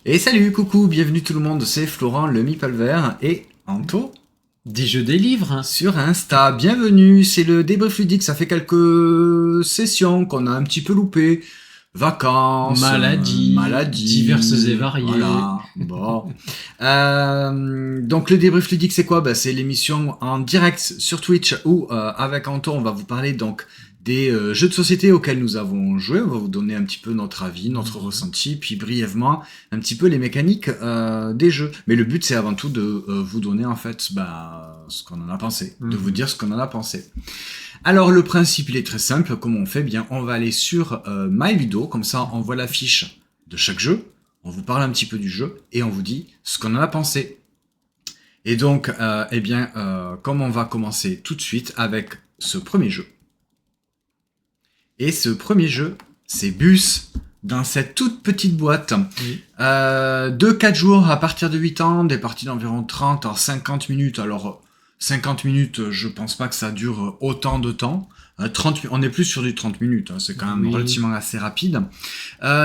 Et salut, coucou, bienvenue tout le monde, c'est Florent le Mipal Vert et Anto Des jeux des livres. sur Insta. Bienvenue, c'est le débrief ludique, ça fait quelques sessions qu'on a un petit peu loupé. Vacances, Maladies, diverses et variées. voilà, bon. Donc le débrief ludique c'est quoi? C'est l'émission en direct sur Twitch où avec Anto on va vous parler donc des jeux de société auxquels nous avons joué. On va vous donner un petit peu notre avis, notre ressenti, puis brièvement un petit peu les mécaniques des jeux. Mais le but c'est avant tout de vous donner en fait ce qu'on en a pensé, de vous dire ce qu'on en a pensé. Alors le principe il est très simple, comment on fait? Bien, on va aller sur MyLudo, comme ça on voit la fiche de chaque jeu, on vous parle un petit peu du jeu et on vous dit ce qu'on en a pensé. Et donc, comme on va commencer tout de suite avec ce premier jeu. Et ce premier jeu, c'est Bus, dans cette toute petite boîte. Oui. 2-4 jours à partir de 8 ans, des parties d'environ 30 à 50 minutes. Alors, 50 minutes, je pense pas que ça dure autant de temps. 30, on est plus sur du 30 minutes, hein, c'est quand même relativement assez rapide.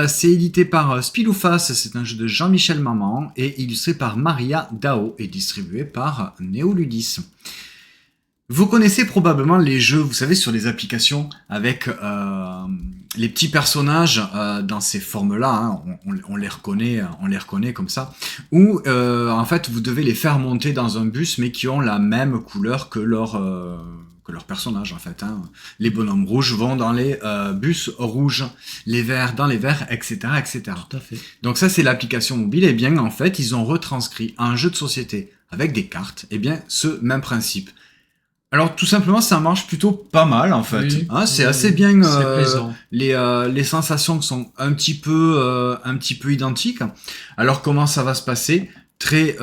C'est édité par Spill ou Face, c'est un jeu de Jean-Michel Maman, et illustré par Maria Dao, et distribué par Néoludis. Vous connaissez probablement les jeux, vous savez, sur les applications avec les petits personnages dans ces formes-là. Hein, on les reconnaît comme ça. Où en fait, vous devez les faire monter dans un bus, mais qui ont la même couleur que leur personnage en fait. Hein. Les bonhommes rouges vont dans les bus rouges, les verts dans les verts, etc., etc. Tout à fait. Donc ça, c'est l'application mobile. Et bien, en fait, ils ont retranscrit un jeu de société avec des cartes. Et bien, ce même principe. Alors tout simplement ça marche plutôt pas mal en fait. Oui, Hein, c'est oui, assez bien. c'est plaisant. Les sensations sont un petit peu identiques. Alors comment ça va se passer? Très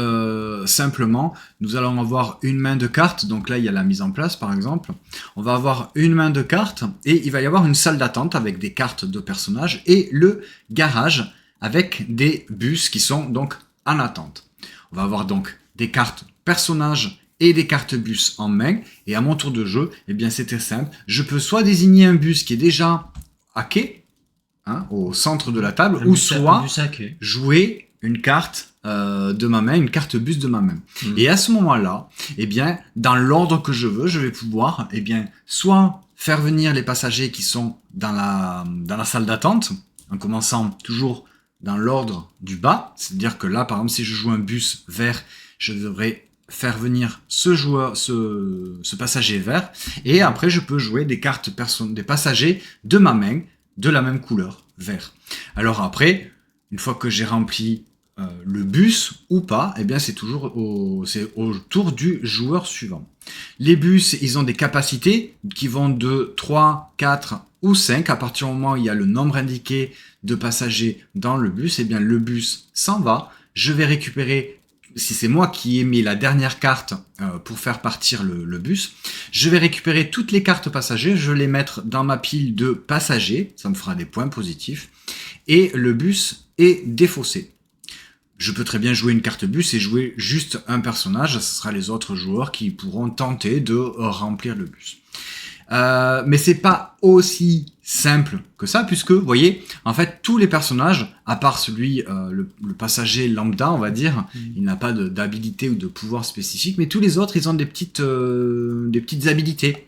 simplement, nous allons avoir une main de cartes. Donc là il y a la mise en place par exemple. On va avoir une main de cartes et il va y avoir une salle d'attente avec des cartes de personnages et le garage avec des bus qui sont donc en attente. On va avoir donc des cartes personnages et des cartes bus en main, et à mon tour de jeu, eh bien c'était simple, je peux soit désigner un bus qui est déjà hacké, hein, au centre de la table, ou soit jouer une carte de ma main, une carte bus de ma main. Et à ce moment-là, eh bien, dans l'ordre que je veux, je vais pouvoir, eh bien, soit faire venir les passagers qui sont dans la salle d'attente, en commençant toujours dans l'ordre du bas, c'est-à-dire que là, par exemple, si je joue un bus vert, je devrais faire venir ce passager vert, et après je peux jouer des cartes des passagers de ma main de la même couleur, vert. Alors après, une fois que j'ai rempli le bus ou pas, eh bien c'est toujours au tour du joueur suivant. Les bus, ils ont des capacités qui vont de 3, 4 ou 5. À partir du moment où il y a le nombre indiqué de passagers dans le bus, eh bien le bus s'en va. Je vais récupérer, si c'est moi qui ai mis la dernière carte pour faire partir le bus, je vais récupérer toutes les cartes passagers, je vais les mettre dans ma pile de passagers, ça me fera des points positifs, et le bus est défaussé. Je peux très bien jouer une carte bus et jouer juste un personnage, ce sera les autres joueurs qui pourront tenter de remplir le bus. Mais c'est pas aussi simple que ça, puisque, vous voyez, en fait, tous les personnages, à part celui, le passager lambda, on va dire, il n'a pas d'habilité ou de pouvoir spécifique, mais tous les autres, ils ont des petites habilités.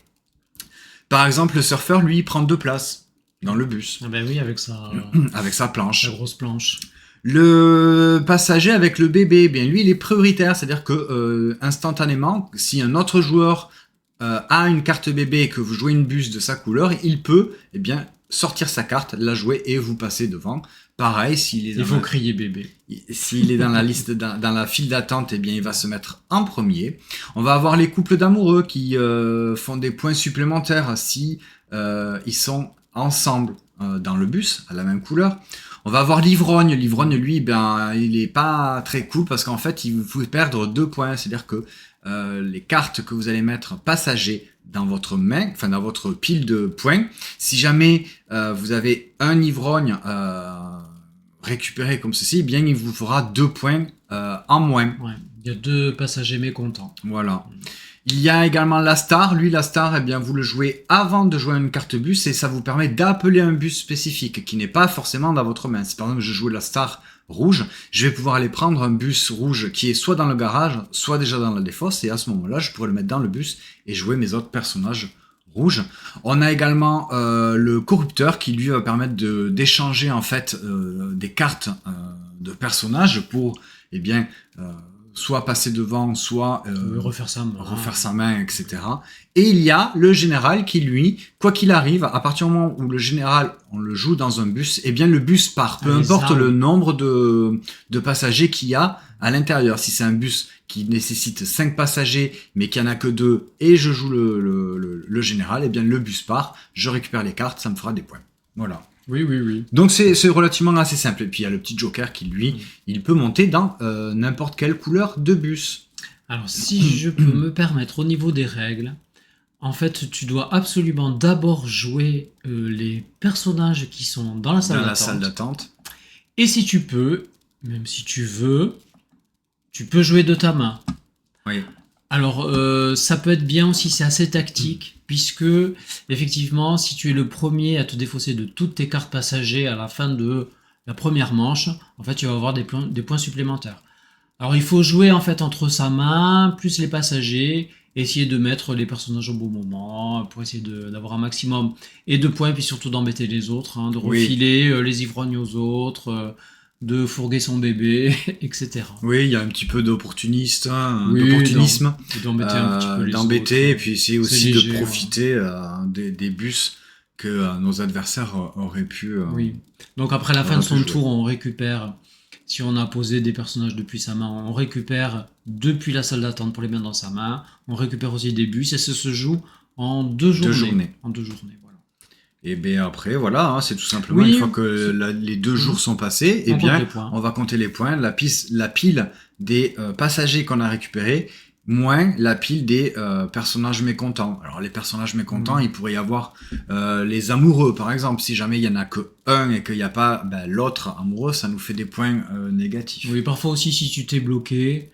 Par exemple, le surfeur, lui, il prend 2 places dans le bus. Ah ben oui, avec sa planche. sa grosse planche. Le passager avec le bébé, bien lui, il est prioritaire, c'est-à-dire que instantanément, si un autre joueur a une carte bébé et que vous jouez une bus de sa couleur, il peut sortir sa carte, la jouer et vous passer devant. Pareil, il faut crier bébé. S'il est dans la liste, dans la file d'attente, eh bien, il va se mettre en premier. On va avoir les couples d'amoureux qui font des points supplémentaires si ils sont ensemble dans le bus à la même couleur. On va avoir l'ivrogne. L'ivrogne, lui, il est pas très cool parce qu'en fait, il vous fait perdre 2 points. C'est-à-dire que les cartes que vous allez mettre passagers dans votre main, enfin dans votre pile de points, si jamais vous avez un ivrogne récupéré comme ceci, eh bien il vous fera 2 points en moins. Ouais. Il y a 2 passagers mécontents. Voilà. Il y a également la star. Lui, la star, eh bien, vous le jouez avant de jouer une carte bus et ça vous permet d'appeler un bus spécifique qui n'est pas forcément dans votre main. Si par exemple je joue la star rouge, je vais pouvoir aller prendre un bus rouge qui est soit dans le garage, soit déjà dans la défausse et à ce moment-là, je pourrais le mettre dans le bus et jouer mes autres personnages rouges. On a également le corrupteur qui lui va permettre d'échanger en fait des cartes de personnages pour, eh bien, soit passer devant, soit refaire sa main, etc. Et il y a le général qui, lui, quoi qu'il arrive, à partir du moment où le général, on le joue dans un bus, eh bien le bus part, peu importe le nombre de passagers qu'il y a à l'intérieur. Si c'est un bus qui nécessite 5 passagers, mais qu'il n'y en a que 2, et je joue le général, eh bien le bus part, je récupère les cartes, ça me fera des points. Voilà. Oui. Donc c'est relativement assez simple. Et puis il y a le petit Joker qui, lui, il peut monter dans n'importe quelle couleur de bus. Alors si je peux me permettre, au niveau des règles, en fait tu dois absolument d'abord jouer les personnages qui sont dans la salle d'attente. Et si tu peux, même si tu veux, tu peux jouer de ta main. Oui. Alors, ça peut être bien aussi, c'est assez tactique, puisque, effectivement, si tu es le premier à te défausser de toutes tes cartes passagers à la fin de la première manche, en fait, tu vas avoir des points supplémentaires. Alors, il faut jouer, en fait, entre sa main, plus les passagers, essayer de mettre les personnages au bon moment, pour essayer d'avoir un maximum et de points, puis surtout d'embêter les autres, de refiler les ivrognes aux autres, de fourguer son bébé, etc. Oui, il y a un petit peu d'opportunisme, d'embêter un petit peu les autres, et puis essayer aussi de profiter des bus que nos adversaires auraient pu... oui. Donc après la fin de son tour, on récupère, si on a posé des personnages depuis sa main, on récupère depuis la salle d'attente pour les mettre dans sa main, on récupère aussi des bus, et ça se joue en 2 journées. En 2 journées, voilà. Et bien après, voilà, hein, c'est tout simplement une fois que les 2 jours sont passés, eh bien, on va compter les points, la pile des passagers qu'on a récupérés, moins la pile des personnages mécontents. Alors les personnages mécontents, il pourrait y avoir les amoureux, par exemple. Si jamais il y en a que un et qu'il n'y a pas l'autre amoureux, ça nous fait des points négatifs. Oui, parfois aussi, si tu t'es bloqué,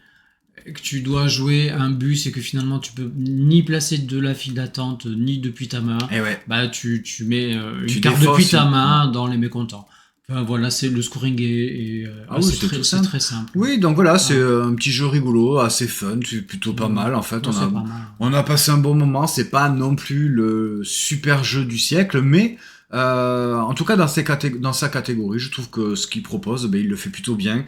que tu dois jouer un bus et que finalement tu peux ni placer de la file d'attente ni depuis ta main, tu mets une carte depuis ta main dans les mécontents. Enfin, voilà, c'est le scoring c'est très simple. Oui, donc voilà, c'est un petit jeu rigolo, assez fun, c'est plutôt pas mal en fait. On a passé un bon moment, c'est pas non plus le super jeu du siècle, mais en tout cas dans sa catégorie, je trouve que ce qu'il propose, il le fait plutôt bien.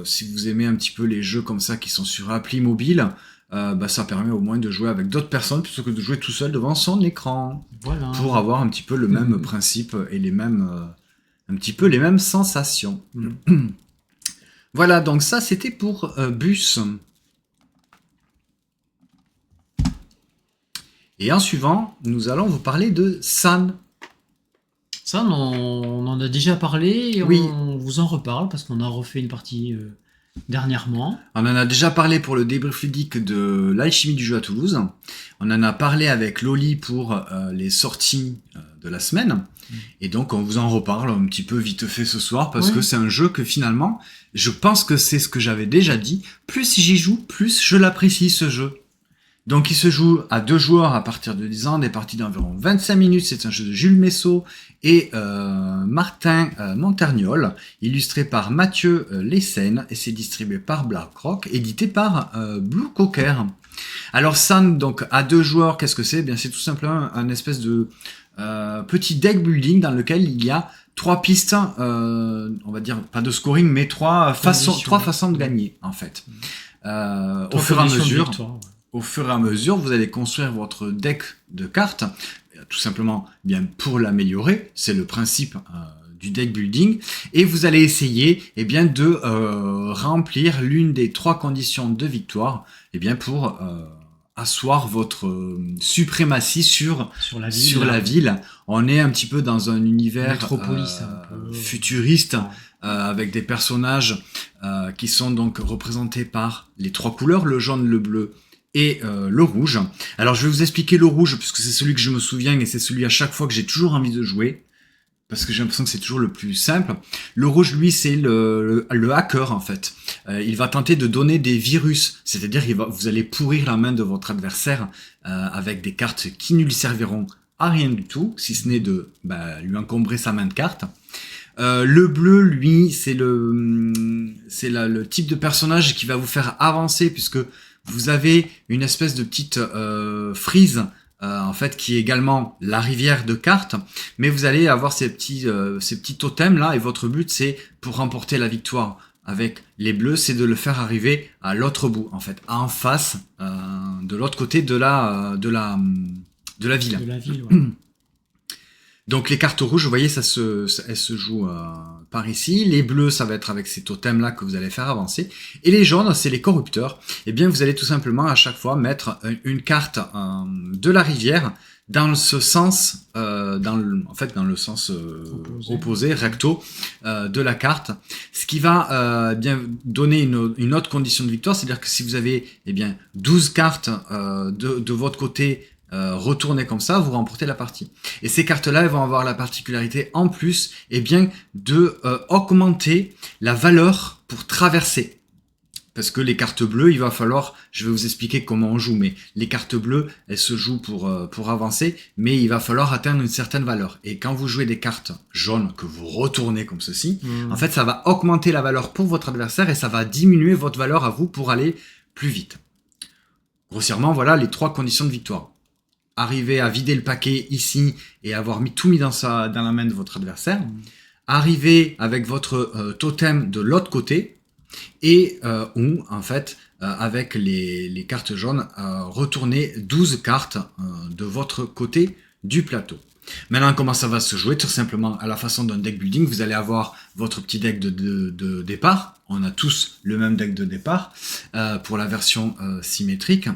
Si vous aimez un petit peu les jeux comme ça qui sont sur appli mobile, ça permet au moins de jouer avec d'autres personnes plutôt que de jouer tout seul devant son écran. Voilà. Pour avoir un petit peu le même principe et un petit peu les mêmes sensations. Voilà, donc ça c'était pour Bus. Et en suivant, nous allons vous parler de San. San, on en a déjà parlé et on vous en reparle parce qu'on a refait une partie dernièrement. On en a déjà parlé pour le débrief ludique de l'alchimie du jeu à Toulouse. On en a parlé avec Loli pour les sorties de la semaine. Et donc on vous en reparle un petit peu vite fait ce soir parce que c'est un jeu que finalement, je pense que c'est ce que j'avais déjà dit, plus j'y joue, plus je l'apprécie ce jeu. Donc il se joue à 2 joueurs à partir de 10 ans, des parties d'environ 25 minutes, c'est un jeu de Jules Messot et Martin Montagnol, illustré par Mathieu Lessène et c'est distribué par BlackRock, édité par Blue Cocker. Alors San, donc à 2 joueurs, qu'est-ce que c'est ? Bien, c'est tout simplement un espèce de petit deck building dans lequel il y a 3 pistes, on va dire pas de scoring, mais 3 façons de gagner en fait. Au fur et à mesure, vous allez construire votre deck de cartes, tout simplement bien pour l'améliorer, c'est le principe du deck building, et vous allez essayer de remplir l'une des 3 conditions de victoire pour asseoir votre suprématie sur la ville. On est un petit peu dans un univers futuriste, avec des personnages qui sont donc représentés par les 3 couleurs, le jaune, le bleu et le rouge. Alors je vais vous expliquer le rouge, puisque c'est celui que je me souviens et c'est celui à chaque fois que j'ai toujours envie de jouer. parce que j'ai l'impression que c'est toujours le plus simple. Le rouge, lui, c'est le hacker, en fait. Il va tenter de donner des virus, c'est-à-dire vous allez pourrir la main de votre adversaire avec des cartes qui ne lui serviront à rien du tout, si ce n'est de lui encombrer sa main de cartes. Le bleu, lui, c'est le type de personnage qui va vous faire avancer, puisque vous avez une espèce de petite frise, en fait, qui est également la rivière de cartes, mais vous allez avoir ces petits totems là, et votre but, c'est pour remporter la victoire avec les bleus, c'est de le faire arriver à l'autre bout, en fait, en face, de l'autre côté de la ville. De la ville, ouais. Donc les cartes rouges, vous voyez, elles se jouent par ici. Les bleus, ça va être avec ces totems-là que vous allez faire avancer. Et les jaunes, c'est les corrupteurs. Eh bien, vous allez tout simplement à chaque fois mettre une carte de la rivière dans ce sens, dans le sens opposé, recto, de la carte. Ce qui va bien donner une autre condition de victoire, c'est-à-dire que si vous avez 12 cartes de votre côté retourner comme ça, vous remportez la partie. Et ces cartes-là, elles vont avoir la particularité en plus, de augmenter la valeur pour traverser. Parce que les cartes bleues, il va falloir, je vais vous expliquer comment on joue, mais les cartes bleues, elles se jouent pour avancer, mais il va falloir atteindre une certaine valeur. Et quand vous jouez des cartes jaunes que vous retournez comme ceci, en fait, ça va augmenter la valeur pour votre adversaire et ça va diminuer votre valeur à vous pour aller plus vite. Grossièrement, voilà les 3 conditions de victoire. Arriver à vider le paquet ici et avoir tout mis dans la main de votre adversaire. Arriver avec votre totem de l'autre côté et ou en fait avec les cartes jaunes retourner 12 cartes de votre côté du plateau. Maintenant, comment ça va se jouer? Tout simplement à la façon d'un deck building, vous allez avoir votre petit deck de départ. On a tous le même deck de départ pour la version symétrique.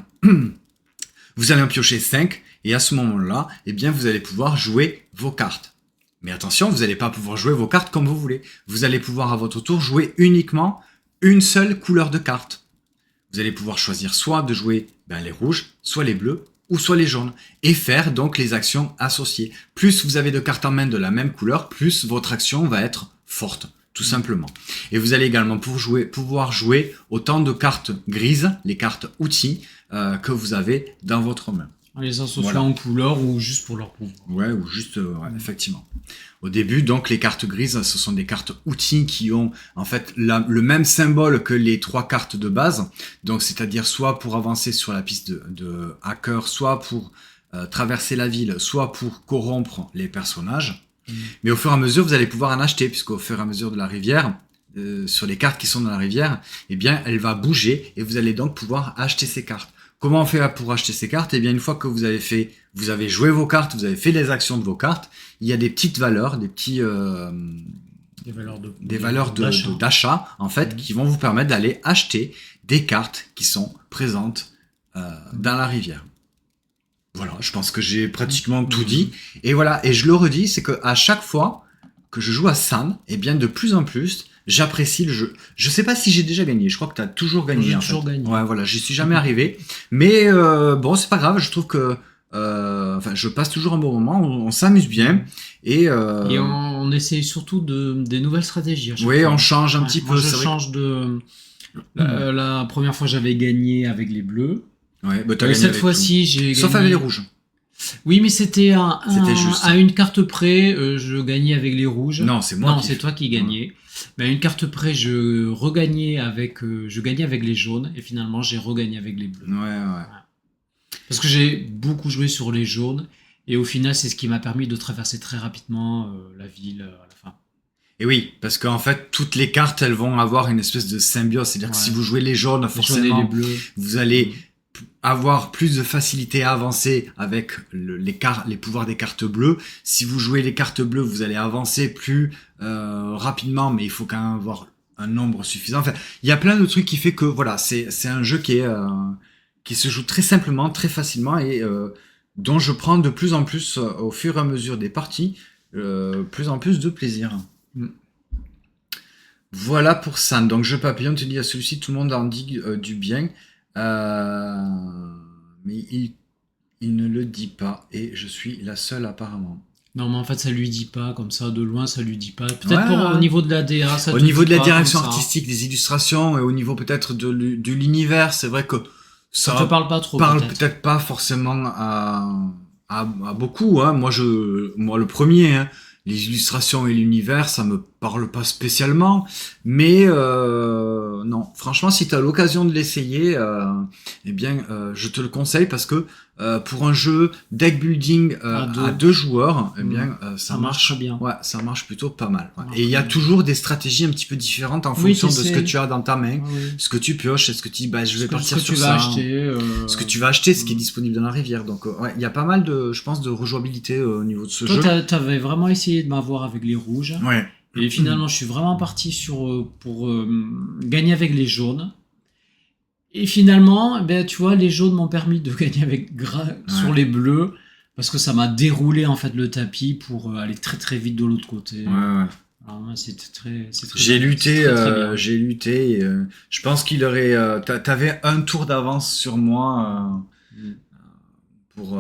Vous allez en piocher 5 et à ce moment-là, vous allez pouvoir jouer vos cartes. Mais attention, vous n'allez pas pouvoir jouer vos cartes comme vous voulez. Vous allez pouvoir à votre tour jouer uniquement une seule couleur de carte. Vous allez pouvoir choisir soit de jouer les rouges, soit les bleus, ou soit les jaunes, et faire donc les actions associées. Plus vous avez de cartes en main de la même couleur, plus votre action va être forte, tout simplement. Et vous allez également pouvoir jouer autant de cartes grises, les cartes outils, que vous avez dans votre main. Les associer en couleur ou juste pour leur pouvoir. Ouais, ou juste, effectivement. Au début, donc, les cartes grises, ce sont des cartes outils qui ont, en fait, le même symbole que les 3 cartes de base. Donc, c'est-à-dire soit pour avancer sur la piste de hacker, soit pour traverser la ville, soit pour corrompre les personnages. Mais au fur et à mesure, vous allez pouvoir en acheter, puisqu'au fur et à mesure de la rivière, sur les cartes qui sont dans la rivière, elle va bouger et vous allez donc pouvoir acheter ces cartes. Comment on fait pour acheter ces cartes? Une fois que vous avez joué vos cartes, vous avez fait les actions de vos cartes, il y a des petites valeurs, des valeurs d'achat, en fait, qui vont vous permettre d'aller acheter des cartes qui sont présentes dans la rivière. Voilà, je pense que j'ai pratiquement tout dit. Et voilà, et je le redis, c'est que à chaque fois que je joue à San, de plus en plus, j'apprécie le jeu. Je sais pas si j'ai déjà gagné. Je crois que tu as toujours gagné. J'ai toujours gagné. Ouais, voilà, j'y suis jamais arrivé. Mais bon, c'est pas grave. Je trouve que je passe toujours un bon moment. On s'amuse bien et on essaye surtout des nouvelles stratégies. À chaque fois. On change un petit peu. Moi, je change de. La première fois, j'avais gagné avec les bleus. Ouais, cette fois-ci, j'ai gagné. Sauf avec les rouges. Oui, mais c'était juste. À une carte près, je gagnais avec les rouges. Non, c'est moi. Non, c'est toi qui gagnais. Ouais. Mais à une carte près, je gagnais avec les jaunes et finalement j'ai regagné avec les bleus. Ouais. Parce que j'ai beaucoup joué sur les jaunes et au final c'est ce qui m'a permis de traverser très rapidement la ville à la fin. Et oui, parce qu'en fait toutes les cartes elles vont avoir une espèce de symbiose, c'est-à-dire que si vous jouez les jaunes, forcément les bleus, vous allez avoir plus de facilité à avancer avec les pouvoirs des cartes bleues. Si vous jouez les cartes bleues, vous allez avancer plus rapidement, mais il faut quand même avoir un nombre suffisant. Enfin, il y a plein de trucs qui fait que voilà, c'est un jeu qui se joue très simplement, très facilement et dont je prends de plus en plus au fur et à mesure des parties, plus en plus de plaisir. Voilà pour ça. Donc jeu papillon, tu dis à celui-ci, tout le monde en dit du bien. Mais il ne le dit pas et je suis la seule apparemment. Non, mais en fait, ça lui dit pas, comme ça, de loin, ça lui dit pas. Peut-être Ouais. au niveau de la DA, ça Au te niveau dit de la pas, direction comme ça. artistique, des illustrations, et au niveau peut-être de l'univers, c'est vrai que Ça te ça parle pas trop, parle peut-être. peut-être pas forcément à beaucoup. Hein. Moi, le premier, hein, les illustrations et l'univers, ça me parle pas spécialement. Mais non, franchement, si tu as l'occasion de l'essayer, eh bien, je te le conseille parce que pour un jeu deck building À à deux. deux joueurs, eh Mm. bien, Ça marche très bien. Ouais, ça marche plutôt pas mal. Ouais. Ça marche Et il y a très bien. toujours des stratégies un petit peu différentes en Oui, fonction de ce que t'essayes. tu as dans ta main, Oui. ce que tu pioches, est-ce que tu dis, bah, je vais Ce partir que sur tu vas ça, acheter. ce que tu vas acheter, ce qui est Mm. disponible dans la rivière. Donc, ouais, il y a pas mal de, je pense, de rejouabilité au niveau de ce Toi, jeu. t'avais vraiment essayé de m'avoir avec les rouges. Ouais. Et finalement, je suis vraiment parti pour gagner avec les jaunes. Et finalement, ben, tu vois, les jaunes m'ont permis de gagner sur Ouais. les bleus. Parce que ça m'a déroulé en fait le tapis pour aller très très vite de l'autre côté. Ouais, ouais. Alors, ouais, c'est très, J'ai c'est lutté, très, très bien. et, je pense qu'il aurait, t'avais un tour d'avance sur moi Mm. pour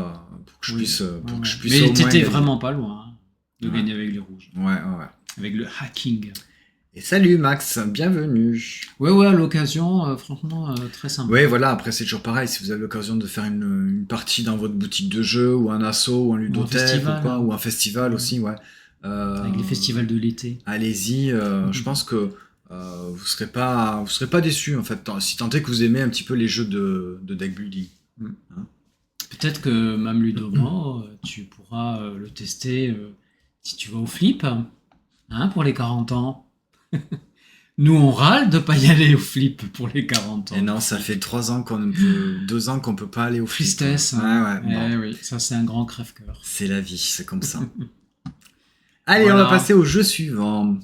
que je Oui, puisse, ouais, pour que ouais. je puisse Mais au moins t'étais gagner. vraiment pas loin hein, de Ouais, gagner avec les rouges. ouais, ouais. Avec le hacking. Et salut Max, bienvenue. Ouais, ouais, à l'occasion, franchement, très Ouais, sympa. voilà, après c'est toujours pareil, si vous avez l'occasion de faire une partie dans votre boutique de jeu, ou un asso, ou un Ou un ludothèque, ou festival, quoi, hein. ou un festival Ouais. aussi, ouais. Avec les festivals de l'été. Allez-y, je pense que vous serez pas déçus en fait, si tant est que vous aimez un petit peu les jeux de deck building. Mm. Hein. Peut-être que même Ludomo, tu pourras le tester si tu vas au flip, hein, pour les 40 ans. Nous, on râle de pas y aller au flip pour les 40 Et ans. non, ça fait 3 ans qu'on peut, 2 ans qu'on peut pas aller au flip. Tristesse. Ouais, Hein. ouais, bon, Eh oui, ça c'est un grand crève-cœur. c'est la vie, c'est comme ça. Allez, on va Voilà. passer au jeu suivant.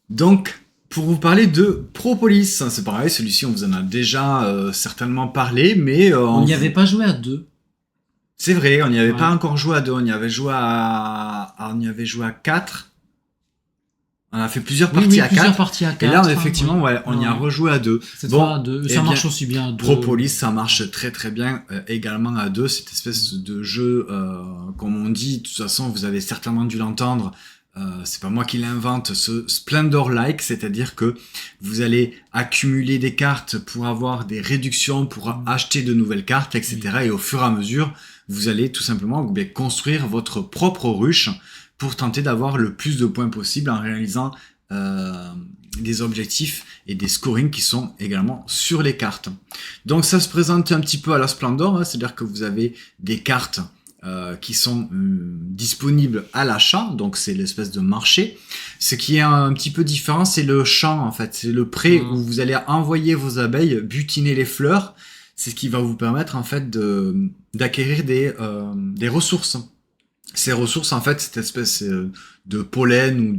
Donc, pour vous parler de Propolis, c'est pareil, celui-ci on vous en a déjà certainement parlé, mais On n'y avait pas joué à deux. c'est vrai, on n'y avait Ouais. pas encore joué à deux, on y avait joué on y avait joué à 4. On a fait plusieurs Oui, parties oui, à plusieurs 4. parties à Et 4. là, effectivement, oui. ouais, on y a Ouais. rejoué à 2. Cette Bon, fois à deux. eh Ça bien, marche aussi bien à deux. Propolis, ça marche très très bien également à 2. Cette espèce de jeu, comme on dit, de toute façon, vous avez certainement dû l'entendre. C'est pas moi qui l'invente, ce Splendor-like, c'est-à-dire que vous allez accumuler des cartes pour avoir des réductions, pour acheter de nouvelles cartes, etc. Et au fur et à mesure, vous allez tout simplement construire votre propre ruche pour tenter d'avoir le plus de points possible en réalisant des objectifs et des scorings qui sont également sur les cartes. Donc ça se présente un petit peu à la Splendor, hein, c'est-à-dire que vous avez des cartes qui sont disponibles à l'achat, donc c'est l'espèce de marché. Ce qui est un petit peu différent, c'est le champ en fait, c'est le pré où vous allez envoyer vos abeilles, butiner les fleurs. C'est ce qui va vous permettre en fait d'acquérir des ressources. Ces ressources en fait, cette espèce de pollen ou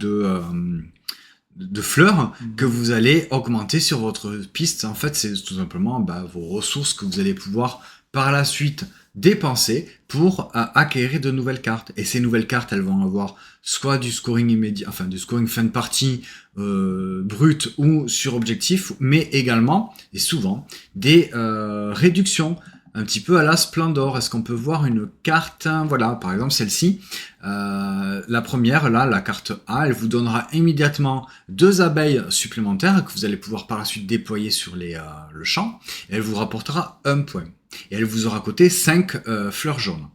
de fleurs que vous allez augmenter sur votre piste. En fait, c'est tout simplement vos ressources que vous allez pouvoir par la suite dépenser pour acquérir de nouvelles cartes. Et ces nouvelles cartes, elles vont avoir soit du scoring immédiat, enfin du scoring fin de partie brut ou sur objectif, mais également, et souvent, des réductions un petit peu à la Splendor. Est-ce qu'on peut voir une carte, voilà, par exemple celle-ci, la première, là, la carte A, elle vous donnera immédiatement 2 abeilles supplémentaires que vous allez pouvoir par la suite déployer sur le champ, et elle vous rapportera 1 point. Et elle vous aura coûté 5 fleurs jaunes.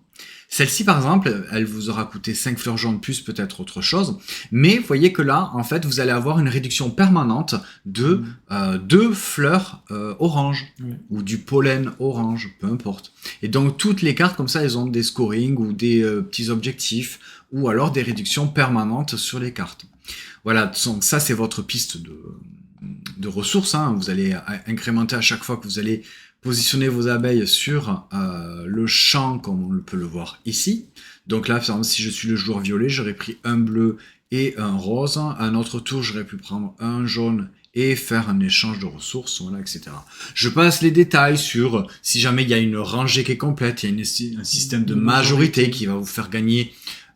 Celle-ci, par exemple, elle vous aura coûté 5 fleurs jaunes plus peut-être autre chose. Mais vous voyez que là, en fait, vous allez avoir une réduction permanente de 2 fleurs orange ou du pollen orange, peu importe. Et donc, toutes les cartes comme ça, elles ont des scorings ou des petits objectifs ou alors des réductions permanentes sur les cartes. Voilà, donc ça, c'est votre piste de ressources. Hein. Vous allez incrémenter à chaque fois que vous allez positionner vos abeilles sur le champ comme on peut le voir ici. Donc là, par exemple, si je suis le joueur violet, j'aurais pris un bleu et un rose. Un autre tour, j'aurais pu prendre un jaune et faire un échange de ressources, voilà, etc. Je passe les détails sur si jamais il y a une rangée qui est complète, il y a un système de majorité qui va vous faire gagner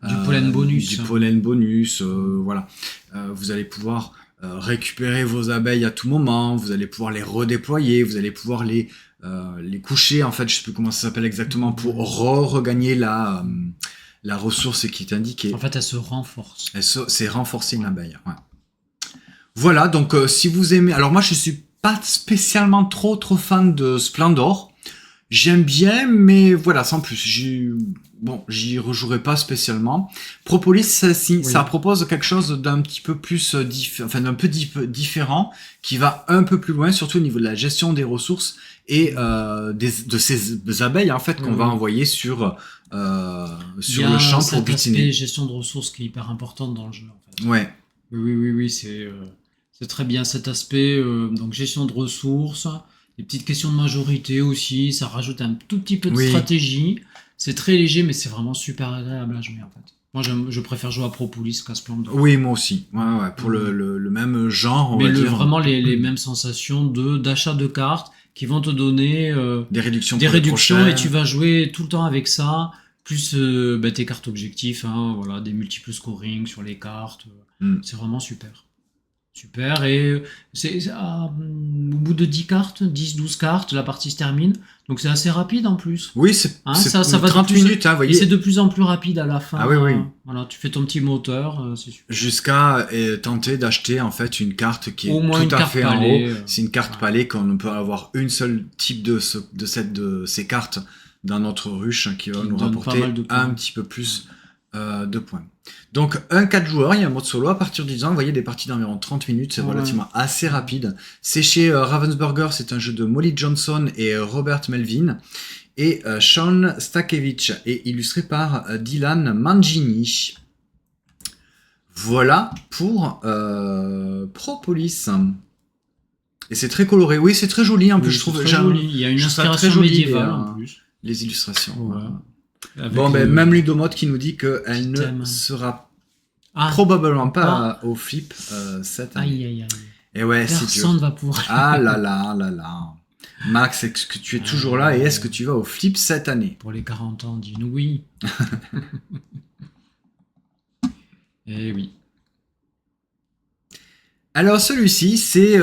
du pollen bonus. Du pollen bonus, voilà. Vous allez pouvoir récupérer vos abeilles à tout moment, vous allez pouvoir les redéployer, vous allez pouvoir les les coucher, en fait, je sais plus comment ça s'appelle exactement, pour regagner la ressource qui est indiquée. En fait, elle se renforce. C'est renforcer une abeille. Ouais. Voilà, donc si vous aimez... Alors moi, je suis pas spécialement trop fan de Splendor. J'aime bien, mais voilà, sans plus. J'y rejouerai pas spécialement. Propolis, ça propose quelque chose d'un petit peu plus différent, qui va un peu plus loin, surtout au niveau de la gestion des ressources et de ces abeilles en fait qu'on va envoyer sur le champ pour butiner. Il y a gestion de ressources qui est hyper importante dans le jeu. En fait. Ouais. Oui, c'est très bien cet aspect. Donc gestion de ressources. Des petites questions de majorité aussi, ça rajoute un tout petit peu de stratégie. C'est très léger, mais c'est vraiment super agréable à jouer en fait. Moi, je préfère jouer à Propolis qu'à Splendor. Oui, moi aussi. Ouais, pour le même genre, on va dire. Vraiment les mêmes sensations d'achat de cartes qui vont te donner des réductions et tu vas jouer tout le temps avec ça. Plus tes cartes objectifs, voilà, des multiples scoring sur les cartes. C'est vraiment super. Super, et au bout de 10 cartes, 10-12 cartes, la partie se termine. Donc c'est assez rapide en plus. Oui, c'est ça va 30 minutes, vous voyez. Et c'est de plus en plus rapide à la fin. Ah oui. Voilà, tu fais ton petit moteur, c'est super. Jusqu'à tenter d'acheter en fait une carte qui est au moins tout à fait en haut. C'est une carte palais qu'on ne peut avoir une seule type de ces cartes dans notre ruche qui va nous rapporter un petit peu plus de points. Donc un 4 joueurs, il y a un mode solo à partir de 10 ans, vous voyez des parties d'environ 30 minutes, c'est relativement assez rapide. C'est chez Ravensburger, c'est un jeu de Molly Johnson et Robert Melvin et Sean Stakevich et illustré par Dylan Mangini. Voilà pour Propolis. Et c'est très coloré, oui c'est très joli en plus, je trouve. Joli. Il y a une inspiration médiévale en plus. Les illustrations. Ouais. Même Ludomode qui nous dit qu'elle ne sera probablement pas au flip cette année. Aïe. Et ouais, personne ne va pouvoir. Ah là. Max, est-ce que tu es toujours là et est-ce que tu vas au flip cette année? Pour les 40 ans, dis-nous oui. Et oui. Alors celui-ci, c'est,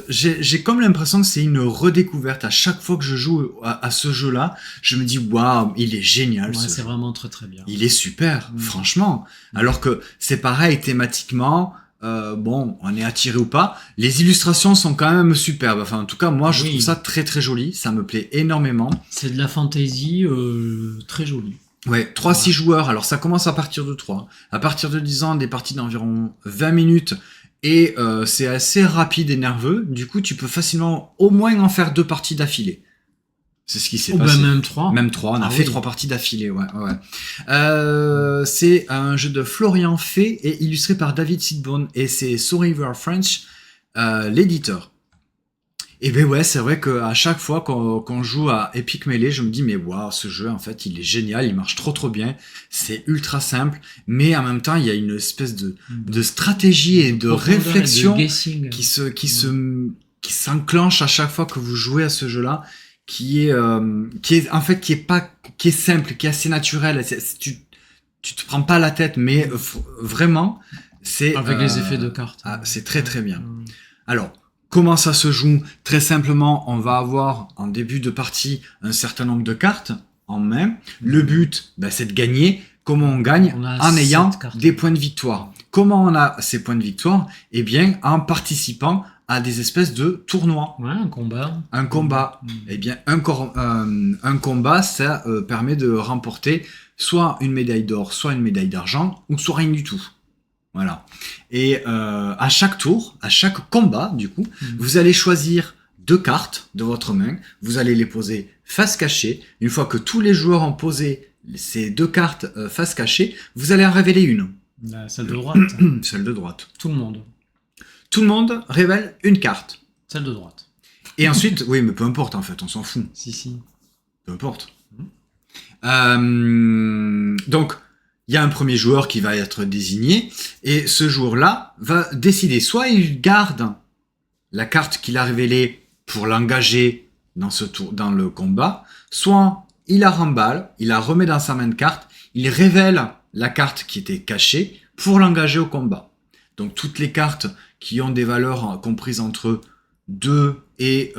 j'ai comme l'impression que c'est une redécouverte. À chaque fois que je joue à ce jeu-là, je me dis waouh, il est génial. C'est vraiment très très bien. Il est super, franchement. Alors que c'est pareil thématiquement. On est attiré ou pas. Les illustrations sont quand même superbes. Enfin, en tout cas, moi, je trouve ça très très joli. Ça me plaît énormément. C'est de la fantasy très jolie. Ouais, 3-6 joueurs. Alors ça commence à partir de 3. À partir de 10 ans, des parties d'environ 20 minutes. Et c'est assez rapide et nerveux. Du coup, tu peux facilement au moins en faire 2 parties d'affilée. C'est ce qui s'est passé. Même 3. Même 3. On a fait 3 parties d'affilée, ouais. C'est un jeu de Florian Fay et illustré par David Sidbone. Et c'est So River French, l'éditeur. Et ben ouais, c'est vrai qu'à chaque fois qu'on joue à Epic Melee, je me dis mais waouh, ce jeu en fait il est génial, il marche trop bien, c'est ultra simple, mais en même temps il y a une espèce de stratégie et de réflexion qui s'enclenche à chaque fois que vous jouez à ce jeu-là, qui est simple, qui est assez naturel. Tu te prends pas la tête, mais vraiment c'est avec les effets de cartes. C'est très très bien. Alors. Comment ça se joue? Très simplement, on va avoir en début de partie un certain nombre de cartes en main. Le but, c'est de gagner. Comment on gagne? En ayant des points de victoire. Comment on a ces points de victoire? Eh bien, en participant à des espèces de tournois. Ouais, un combat. Un combat. Eh bien, un combat, ça permet de remporter soit une médaille d'or, soit une médaille d'argent, ou soit rien du tout. Voilà. Et à chaque tour, à chaque combat, du coup, vous allez choisir 2 cartes de votre main. Vous allez les poser face cachée. Une fois que tous les joueurs ont posé ces 2 cartes face cachée, vous allez en révéler une. Celle de droite. Celle de droite. Tout le monde. Tout le monde révèle une carte. Celle de droite. Et ensuite, oui, mais peu importe en fait, on s'en fout. Si. Peu importe. Donc, il y a un premier joueur qui va être désigné, et ce joueur-là va décider, soit il garde la carte qu'il a révélée pour l'engager dans le combat, soit il la remballe, il la remet dans sa main de carte, il révèle la carte qui était cachée pour l'engager au combat. Donc toutes les cartes qui ont des valeurs comprises entre 2 et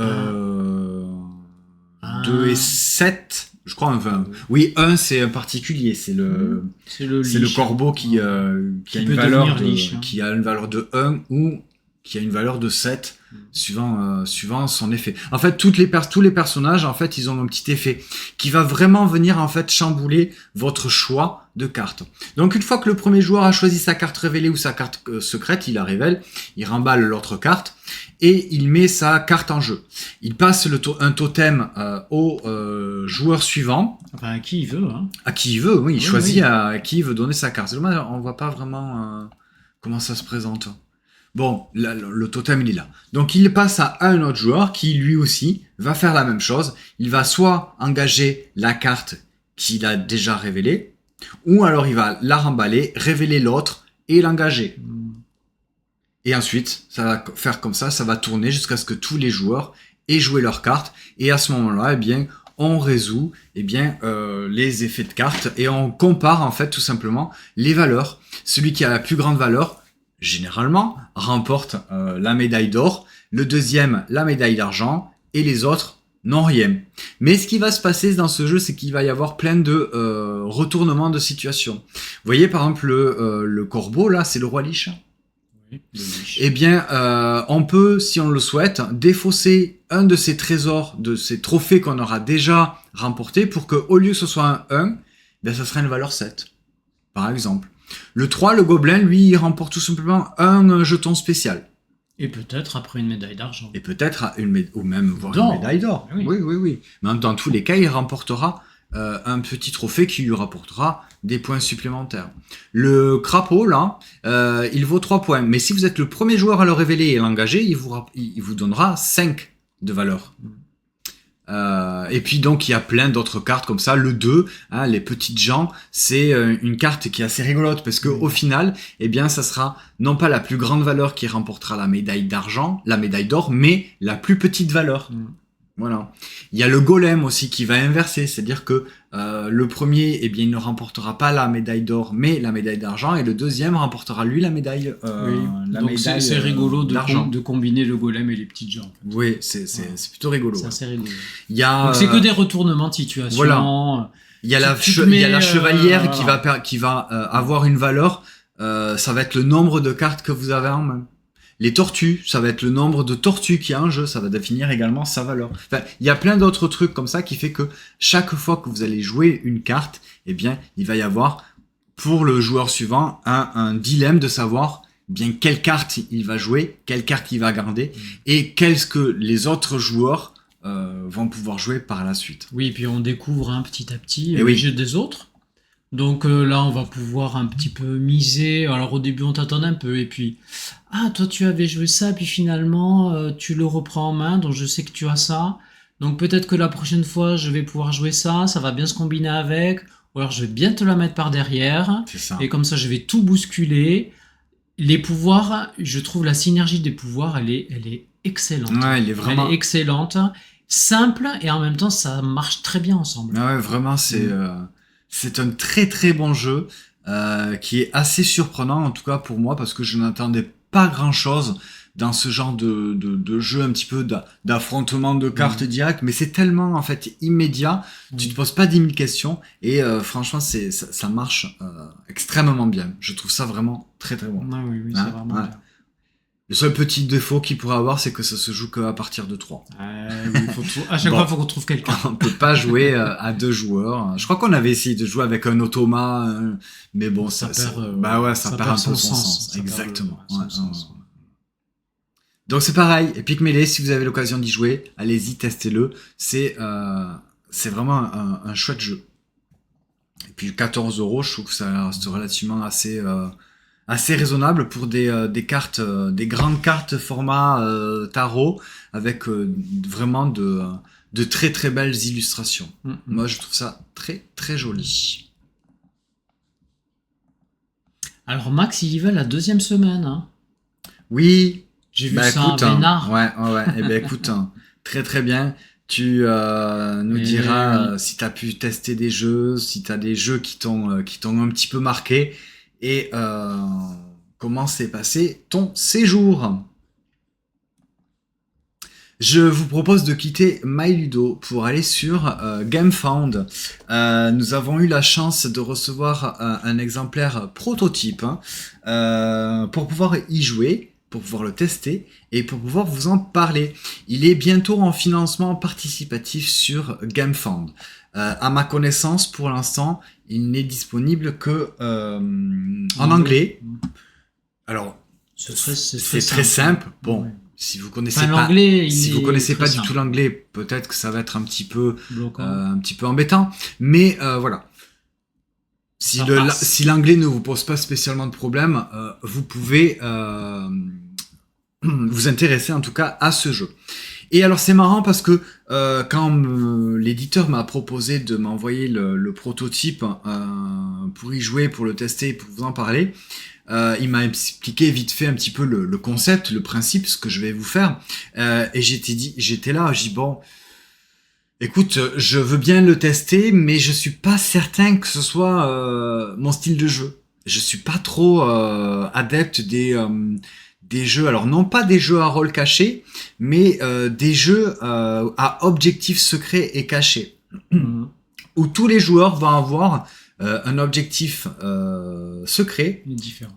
2 et 7, je crois, enfin, oui, 1 c'est un particulier, c'est le liche. corbeau qui a une peut valeur devenir liche, hein. qui a une valeur de 1 ou qui a une valeur de 7 suivant son effet. En fait, tous les personnages, en fait, ils ont un petit effet qui va vraiment venir, en fait, chambouler votre choix de carte. Donc, une fois que le premier joueur a choisi sa carte révélée ou sa carte secrète, il la révèle, il remballe l'autre carte et il met sa carte en jeu. Il passe un totem au joueur suivant. Enfin, à qui il veut. Hein. À qui il veut, oui, il choisit oui. à qui il veut donner sa carte. C'est dommage, on voit pas vraiment comment ça se présente. Bon, là, le totem, il est là. Donc, il passe à un autre joueur qui, lui aussi, va faire la même chose. Il va soit engager la carte qu'il a déjà révélée, ou alors il va la remballer, révéler l'autre et l'engager. Et ensuite, ça va faire comme ça va tourner jusqu'à ce que tous les joueurs aient joué leur carte. Et à ce moment-là, eh bien, on résout les effets de carte et on compare en fait tout simplement les valeurs. Celui qui a la plus grande valeur, généralement, remporte la médaille d'or, le deuxième la médaille d'argent et les autres n'ont rien. Mais ce qui va se passer dans ce jeu, c'est qu'il va y avoir plein de retournements de situation. Vous voyez par exemple le corbeau, là, c'est le roi liche. Eh bien, on peut, si on le souhaite, défausser un de ces trésors, de ces trophées qu'on aura déjà remportés pour que, au lieu que ce soit un 1, ben, ça serait une valeur 7, par exemple. Le 3, le gobelin, lui, il remporte tout simplement un jeton spécial. Et peut-être après une médaille d'argent. Et peut-être ou même voir D'or. une médaille d'or. Oui. Mais dans tous les cas, il remportera un petit trophée qui lui rapportera des points supplémentaires. Le crapaud, là, il vaut 3 points. Mais si vous êtes le premier joueur à le révéler et l'engager, il vous donnera 5 de valeur. Et puis donc il y a plein d'autres cartes comme ça. Le 2, hein, les petites gens, c'est une carte qui est assez rigolote parce que au final, eh bien, ça sera non pas la plus grande valeur qui remportera la médaille d'argent, la médaille d'or, mais la plus petite valeur. Voilà. Il y a le golem aussi qui va inverser, c'est-à-dire que le premier, eh bien, il ne remportera pas la médaille d'or, mais la médaille d'argent, et le deuxième remportera lui la médaille. Donc c'est rigolo de combiner le golem et les petites gens. En fait. Oui, c'est plutôt rigolo. C'est assez rigolo. Il y a, donc c'est que des retournements de situation. Voilà. Il y a la chevalière qui va avoir une valeur. Ça va être le nombre de cartes que vous avez en main. Les tortues, ça va être le nombre de tortues qu'il y a en jeu, ça va définir également sa valeur. Enfin, il y a plein d'autres trucs comme ça qui fait que chaque fois que vous allez jouer une carte, eh bien, il va y avoir pour le joueur suivant un dilemme de savoir bien quelle carte il va jouer, quelle carte il va garder et qu'est-ce que les autres joueurs vont pouvoir jouer par la suite. Oui, et puis on découvre petit à petit les jeux des autres. Donc là, on va pouvoir un petit peu miser. Alors au début, on t'attend un peu, et puis toi, tu avais joué ça, puis finalement, tu le reprends en main, donc je sais que tu as ça. Donc peut-être que la prochaine fois, je vais pouvoir jouer ça va bien se combiner avec, ou alors je vais bien te la mettre par derrière. C'est ça. Et comme ça, je vais tout bousculer. Les pouvoirs, je trouve la synergie des pouvoirs, elle est excellente. Ouais, elle est excellente, simple, et en même temps, ça marche très bien ensemble. Ouais, vraiment, c'est un très très bon jeu qui est assez surprenant, en tout cas pour moi, parce que je n'attendais pas grand-chose dans ce genre de jeu un petit peu d'affrontement de cartes directes, mais c'est tellement en fait immédiat, tu te poses pas 10 000 questions, et franchement ça marche extrêmement bien. Je trouve ça vraiment très très bon. Oui, c'est vraiment bien. Le seul petit défaut qu'il pourrait avoir, c'est que ça se joue qu'à partir de 3. À chaque fois, il faut qu'on trouve quelqu'un. On peut pas jouer à 2 joueurs. Je crois qu'on avait essayé de jouer avec un automa, mais bon, ça perd un peu son sens. Exactement. Donc c'est pareil. Epic Melee, si vous avez l'occasion d'y jouer, allez-y, testez-le. C'est vraiment un chouette jeu. Et puis 14 €, je trouve que ça reste relativement assez raisonnable pour des cartes, des grandes cartes format tarot avec vraiment de très très belles illustrations. Moi, je trouve ça très très joli. Alors Max, il y va la 2e semaine. Hein. Oui. J'ai vu ça à Bénard. Ouais. Eh ben écoute, très très bien. Tu nous diras si tu as pu tester des jeux, si tu as des jeux qui t'ont un petit peu marqué. Et comment s'est passé ton séjour? Je vous propose de quitter MyLudo pour aller sur GameFound. Nous avons eu la chance de recevoir un exemplaire prototype pour pouvoir y jouer, pour pouvoir le tester et pour pouvoir vous en parler. Il est bientôt en financement participatif sur GameFound. À ma connaissance, pour l'instant, il n'est disponible que en anglais. Alors, c'est très simple. Bon. Ouais. Si vous connaissez Enfin, pas, l'anglais, si vous connaissez pas du simple. tout l'anglais, peut-être que ça va être un petit peu Bloquant. embêtant. Mais voilà. Ça passe. Si l'anglais ne vous pose pas spécialement de problème, vous pouvez vous intéresser en tout cas à ce jeu. Et alors c'est marrant parce que quand l'éditeur m'a proposé de m'envoyer le prototype pour y jouer, pour le tester, pour vous en parler, il m'a expliqué vite fait un petit peu le concept, le principe, ce que je vais vous faire. Et j'étais là, j'ai dit bon, écoute, je veux bien le tester, mais je suis pas certain que ce soit mon style de jeu. Je suis pas trop adepte des jeux, alors non pas des jeux à rôle caché, mais des jeux à objectif secret et caché, où tous les joueurs vont avoir un objectif secret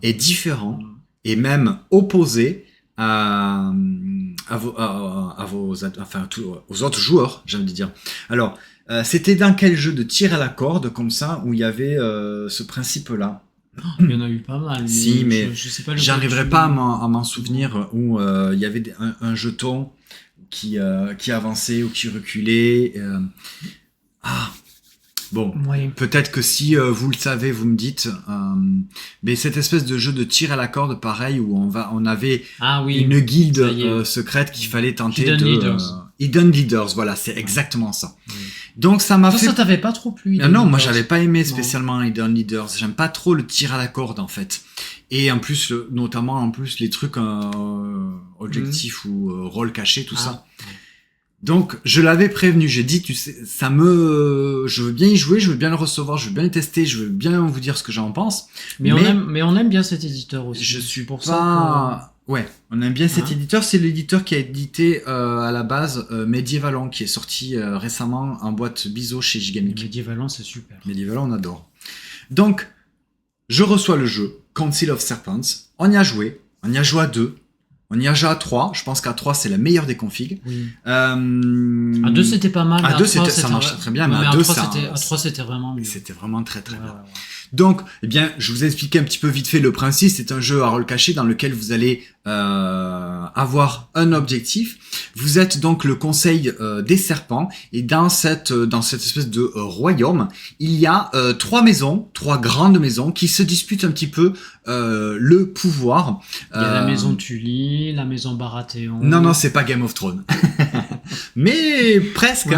et différent, et même opposé aux autres joueurs, j'ai envie de dire. Alors, c'était dans quel jeu de tir à la corde, comme ça, où il y avait ce principe-là? Il y en a eu pas mal. Si, mais je sais pas j'arriverai pas à m'en souvenir, où il y avait un jeton qui avançait ou qui reculait. Bon, ouais. peut-être que si vous le savez, vous me dites. Mais cette espèce de jeu de tir à la corde, pareil, où on avait une guilde secrète qu'il fallait tenter Hidden Leaders, voilà, c'est exactement ça. Ouais. Donc ça m'a fait... Ça t'avait pas trop plu? Non, moi j'avais pas aimé spécialement Hidden Leaders. J'aime pas trop le tir à la corde en fait. Et en plus, notamment en plus les trucs objectifs ou rôle caché, tout ça. Donc, je l'avais prévenu, j'ai dit, tu sais, je veux bien y jouer, je veux bien le recevoir, je veux bien le tester, je veux bien vous dire ce que j'en pense. Mais on aime bien cet éditeur aussi. Je suis pour ça. Ouais, on aime bien cet éditeur. C'est l'éditeur qui a édité à la base Medievalon, qui est sorti récemment en boîte biseau chez Gigamic. Medievalon, c'est super. Medievalon, on adore. Donc, je reçois le jeu, Council of Serpents. On y a joué à 2. On y a joué à 3, je pense qu'à 3 c'est la meilleure des configs. Oui. À 2 c'était pas mal. À 2 ça marchait très bien, mais à 3 c'était vraiment mieux. C'était vraiment très très bien. Donc, eh bien, je vous ai expliqué un petit peu vite fait le principe. C'est un jeu à rôle caché dans lequel vous allez avoir un objectif. Vous êtes donc le conseil des serpents, et dans cette espèce de royaume, il y a 3 grandes maisons qui se disputent un petit peu le pouvoir. Il y a la maison Tully, la maison Baratheon. Non, c'est pas Game of Thrones. Mais presque. Ouais,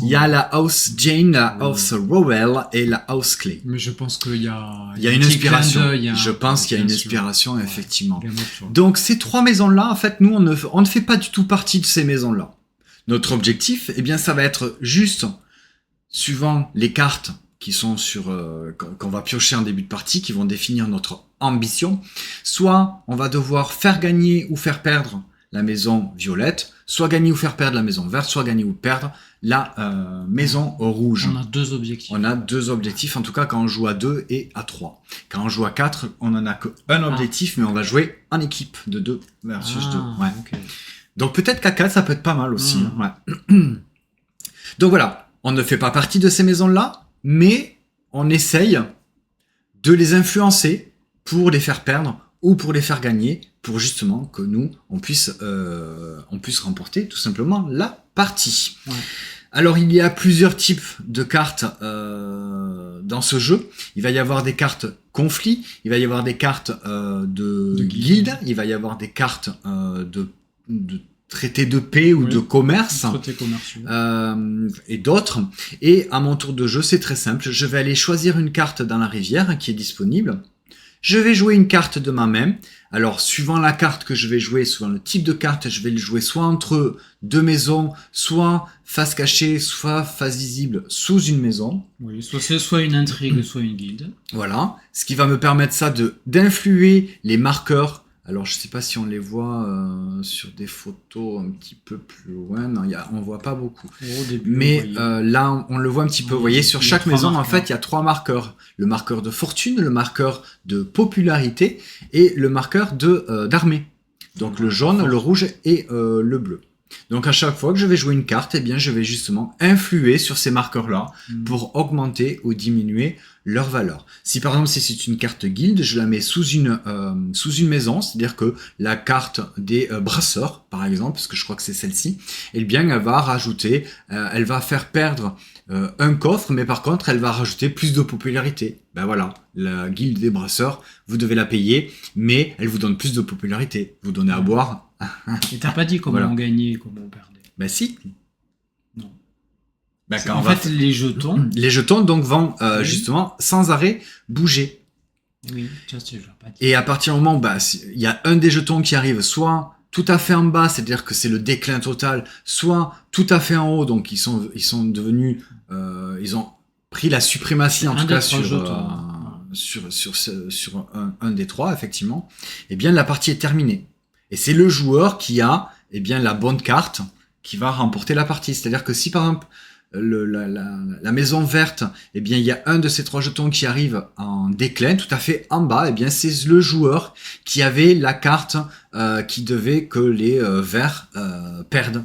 il y a la House Jane, la House Rowell et la House Clay. Mais je pense qu'il y a une inspiration. Je pense qu'il y a une inspiration, effectivement. Ouais, donc ces 3 maisons-là, en fait, nous, on ne fait pas du tout partie de ces maisons-là. Notre objectif, eh bien, ça va être juste, suivant les cartes qui sont qu'on va piocher en début de partie, qui vont définir notre ambition. Soit on va devoir faire gagner ou faire perdre la maison violette, soit gagner ou faire perdre la maison verte, soit gagner ou perdre la maison rouge. On a 2 objectifs. On a 2 objectifs, en tout cas quand on joue à 2 et à 3. Quand on joue à 4, on n'en a qu'un objectif, mais on va jouer en équipe de 2 versus 2. Ouais. Okay. Donc peut-être qu'à 4, ça peut être pas mal aussi. Ouais. Donc voilà, on ne fait pas partie de ces maisons-là, mais on essaye de les influencer pour les faire perdre ou pour les faire gagner, pour justement que nous, on puisse remporter tout simplement la partie. Ouais. Alors, il y a plusieurs types de cartes dans ce jeu. Il va y avoir des cartes conflits, il va y avoir des cartes de guilde, il va y avoir des cartes de traités de paix ou de commerce, et d'autres. Et à mon tour de jeu, c'est très simple. Je vais aller choisir une carte dans la rivière qui est disponible. Je vais jouer une carte de ma main. Alors, suivant la carte que je vais jouer, suivant le type de carte, je vais le jouer soit entre 2 maisons, soit face cachée, soit face visible sous une maison. Oui, soit une intrigue, soit une guilde. Voilà. Ce qui va me permettre ça d'influer les marqueurs Alors, je sais pas si on les voit sur des photos un petit peu plus loin. Non, on voit pas beaucoup. Au début, Mais vous voyez. là, on le voit un petit peu. Vous voyez, sur Il y a chaque 3 maison, en marqueurs. fait, il y a 3 marqueurs. Le marqueur de fortune, le marqueur de popularité et le marqueur d'armée. Donc le jaune, le rouge et le bleu. Donc à chaque fois que je vais jouer une carte, eh bien, je vais justement influer sur ces marqueurs-là pour augmenter ou diminuer leur valeur. Si par exemple si c'est une carte guilde, je la mets sous une maison, c'est-à-dire que la carte des brasseurs, par exemple, parce que je crois que c'est celle-ci, eh bien elle va rajouter, elle va faire perdre un coffre, mais par contre elle va rajouter plus de popularité. Ben voilà, la guilde des brasseurs, vous devez la payer, mais elle vous donne plus de popularité. Vous donnez à boire. Et t'as pas dit comment Voilà. on gagnait et comment on perdait. Ben si. Non. Ben, quand En on va fait, les jetons. les jetons donc vont Oui. justement sans arrêt bouger. Oui, ça c'est pas dit. Et à partir du moment où il y a un des jetons qui arrive soit tout à fait en bas, c'est-à-dire que c'est le déclin total, soit tout à fait en haut, donc ils sont devenus, ils ont pris la suprématie en Un tout des cas 3 jetons. sur un des 3 effectivement. Eh bien la partie est terminée. Et c'est le joueur qui a bien la bonne carte qui va remporter la partie. C'est-à-dire que si par exemple la maison verte, eh bien il y a un de ces 3 jetons qui arrive en déclin, tout à fait en bas, eh bien c'est le joueur qui avait la carte qui devait que les verts perdent.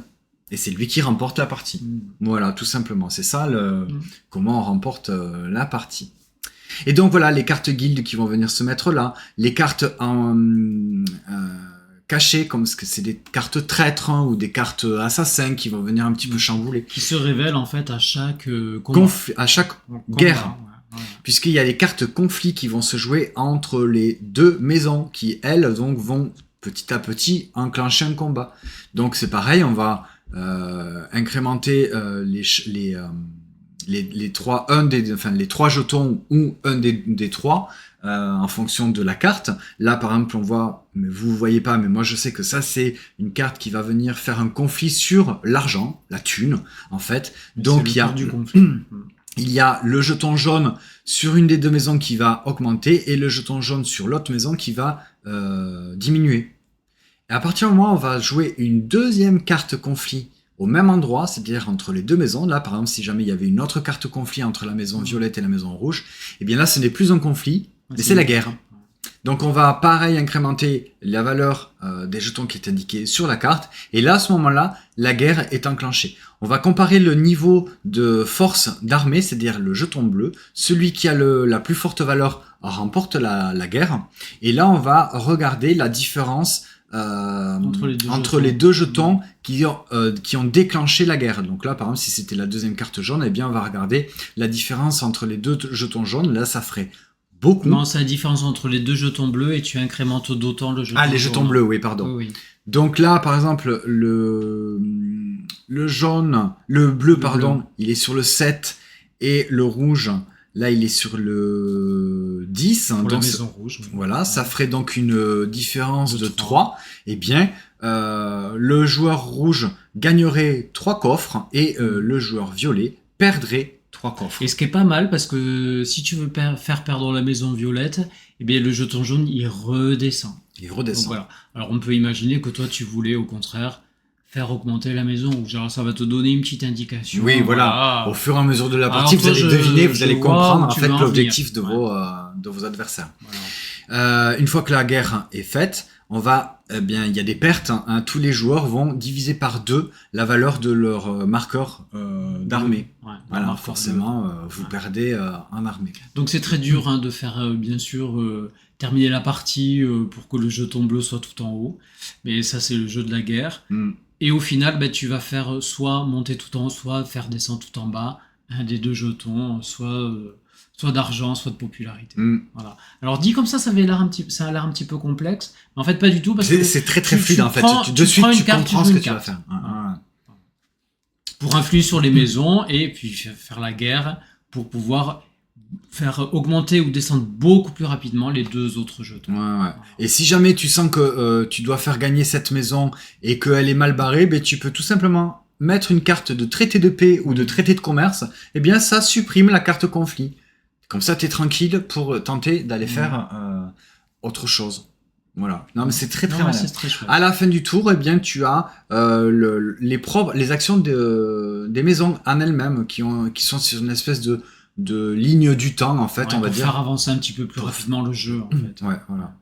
Et c'est lui qui remporte la partie. Voilà, tout simplement. C'est ça comment on remporte la partie. Et donc voilà, les cartes guildes qui vont venir se mettre là, les cartes cachées, comme ce que c'est des cartes traîtres ou des cartes assassins qui vont venir un petit peu chambouler. Qui se révèlent en fait à chaque combat. À chaque guerre. Puisqu'il y a les cartes conflits qui vont se jouer entre les 2 maisons qui, elles, donc, vont petit à petit enclencher un combat. Donc c'est pareil, on va incrémenter les 3 jetons ou un des 3 en fonction de la carte. Là, par exemple, on voit, mais vous voyez pas, mais moi je sais que ça c'est une carte qui va venir faire un conflit sur l'argent, la thune, en fait. Donc il y a du conflit. Il y a le jeton jaune sur une des 2 maisons qui va augmenter et le jeton jaune sur l'autre maison qui va diminuer. Et à partir du moment où on va jouer une deuxième carte conflit au même endroit, c'est-à-dire entre les 2 maisons, là par exemple si jamais il y avait une autre carte conflit entre la maison violette et la maison rouge, et bien là ce n'est plus un conflit, mais c'est la guerre. Donc on va pareil incrémenter la valeur des jetons qui est indiquée sur la carte, et là à ce moment-là, la guerre est enclenchée. On va comparer le niveau de force d'armée, c'est-à-dire le jeton bleu, celui qui a la plus forte valeur remporte la guerre, et là on va regarder la différence entre les deux jetons qui ont déclenché la guerre. Donc là, par exemple, si c'était la deuxième carte jaune, eh bien, on va regarder la différence entre les 2 jetons jaunes. Là, ça ferait beaucoup. Non, c'est la différence entre les 2 jetons bleus et tu incrémentes d'autant le jeton. Ah, les jetons bleus, oui, pardon. Oui. Donc là, par exemple, le bleu, pardon, il est sur le 7 et le rouge, là, il est sur le 10. Pour donc la maison rouge. Oui. Voilà, ça ferait donc une différence de 3. Eh bien, le joueur rouge gagnerait 3 coffres et le joueur violet perdrait 3 coffres. Et ce qui est pas mal, parce que si tu veux faire perdre la maison violette, eh bien le jeton jaune, il redescend. Il redescend. Donc, voilà. Alors on peut imaginer que toi, tu voulais au contraire faire augmenter la maison rouge. Alors ça va te donner une petite indication. Oui, voilà. Au fur et à mesure de la partie, vous allez deviner, vous allez comprendre en fait l'objectif de vos adversaires. Voilà. Une fois que la guerre est faite, on va, il y a des pertes. Tous les joueurs vont diviser par 2 la valeur de leur marqueur d'armée. Voilà, forcément, vous perdez en armée. Donc c'est très dur de faire, bien sûr, terminer la partie pour que le jeton bleu soit tout en haut. Mais ça, c'est le jeu de la guerre. Et au final, tu vas faire soit monter tout en haut, soit faire descendre tout en bas, un des 2 jetons, soit d'argent, soit de popularité. Voilà. Alors dit comme ça a l'air un petit peu complexe, mais en fait pas du tout, parce que c'est très très fluide en fait. De suite tu comprends ce que tu vas faire. Pour influer sur les maisons et puis faire la guerre pour pouvoir faire augmenter ou descendre beaucoup plus rapidement les 2 autres jetons. Ouais. Et si jamais tu sens que tu dois faire gagner cette maison et qu'elle est mal barrée, tu peux tout simplement mettre une carte de traité de paix ou de traité de commerce, et bien ça supprime la carte conflit. Comme ça, tu es tranquille pour tenter d'aller faire autre chose. Voilà. Non, mais c'est très très Non, mais malin. c'est très chouette. À la fin du tour, eh bien, tu as les actions des maisons en elles-mêmes qui sont sur une espèce de ligne du temps, en fait, Ouais, on va pour dire. faire avancer un petit peu plus rapidement le jeu, en fait. Ouais, voilà.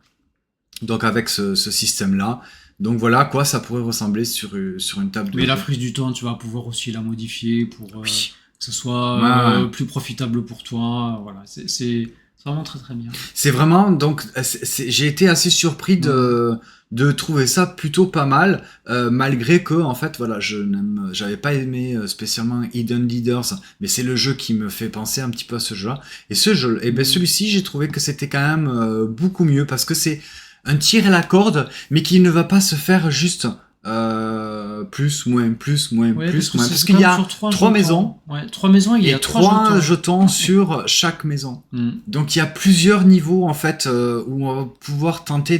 Donc avec ce système-là, donc voilà quoi ça pourrait ressembler sur une table de Mais la jeu. frise du temps, tu vas pouvoir aussi la modifier pour Oui. que ce soit Ouais, ouais. plus profitable pour toi. Voilà, c'est vraiment très très bien. C'est vraiment donc j'ai été assez surpris de trouver ça plutôt pas mal malgré que en fait voilà j'avais pas aimé spécialement Hidden Leaders mais c'est le jeu qui me fait penser un petit peu à ce jeu-là et ce jeu et ben celui-ci j'ai trouvé que c'était quand même beaucoup mieux parce que c'est un tir à la corde mais qui ne va pas se faire juste plus moins Ouais, plus moins c'est parce qu'il y comme a sur trois jetons. maisons Ouais, 3 maisons, il y et a 3 jetons. jetons sur chaque maison. Mm. Donc il y a plusieurs niveaux en fait où on va pouvoir tenter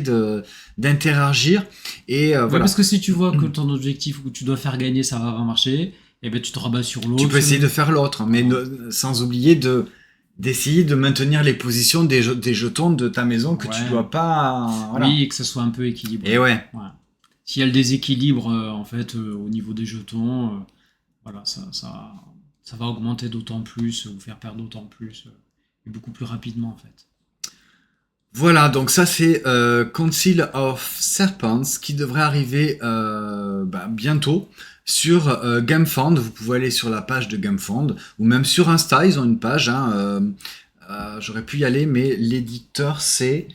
d'interagir et Ouais, voilà. parce que si tu vois que ton objectif que tu dois faire gagner, ça va pas marcher, et ben tu te rabats sur l'autre. Tu peux essayer de faire l'autre, mais sans oublier d'essayer de maintenir les positions des jetons de ta maison que tu Ouais. dois pas. Voilà. Oui, et que ça soit un peu équilibré. Et ouais. Ouais. S'il y a le déséquilibre en fait au niveau des jetons, voilà, ça va augmenter d'autant plus, ou faire perdre d'autant plus, et beaucoup plus rapidement en fait. Voilà, donc ça c'est Council of Serpents qui devrait arriver bientôt sur GameFound. Vous pouvez aller sur la page de GameFound ou même sur Insta, ils ont une page. J'aurais pu y aller, mais l'éditeur c'est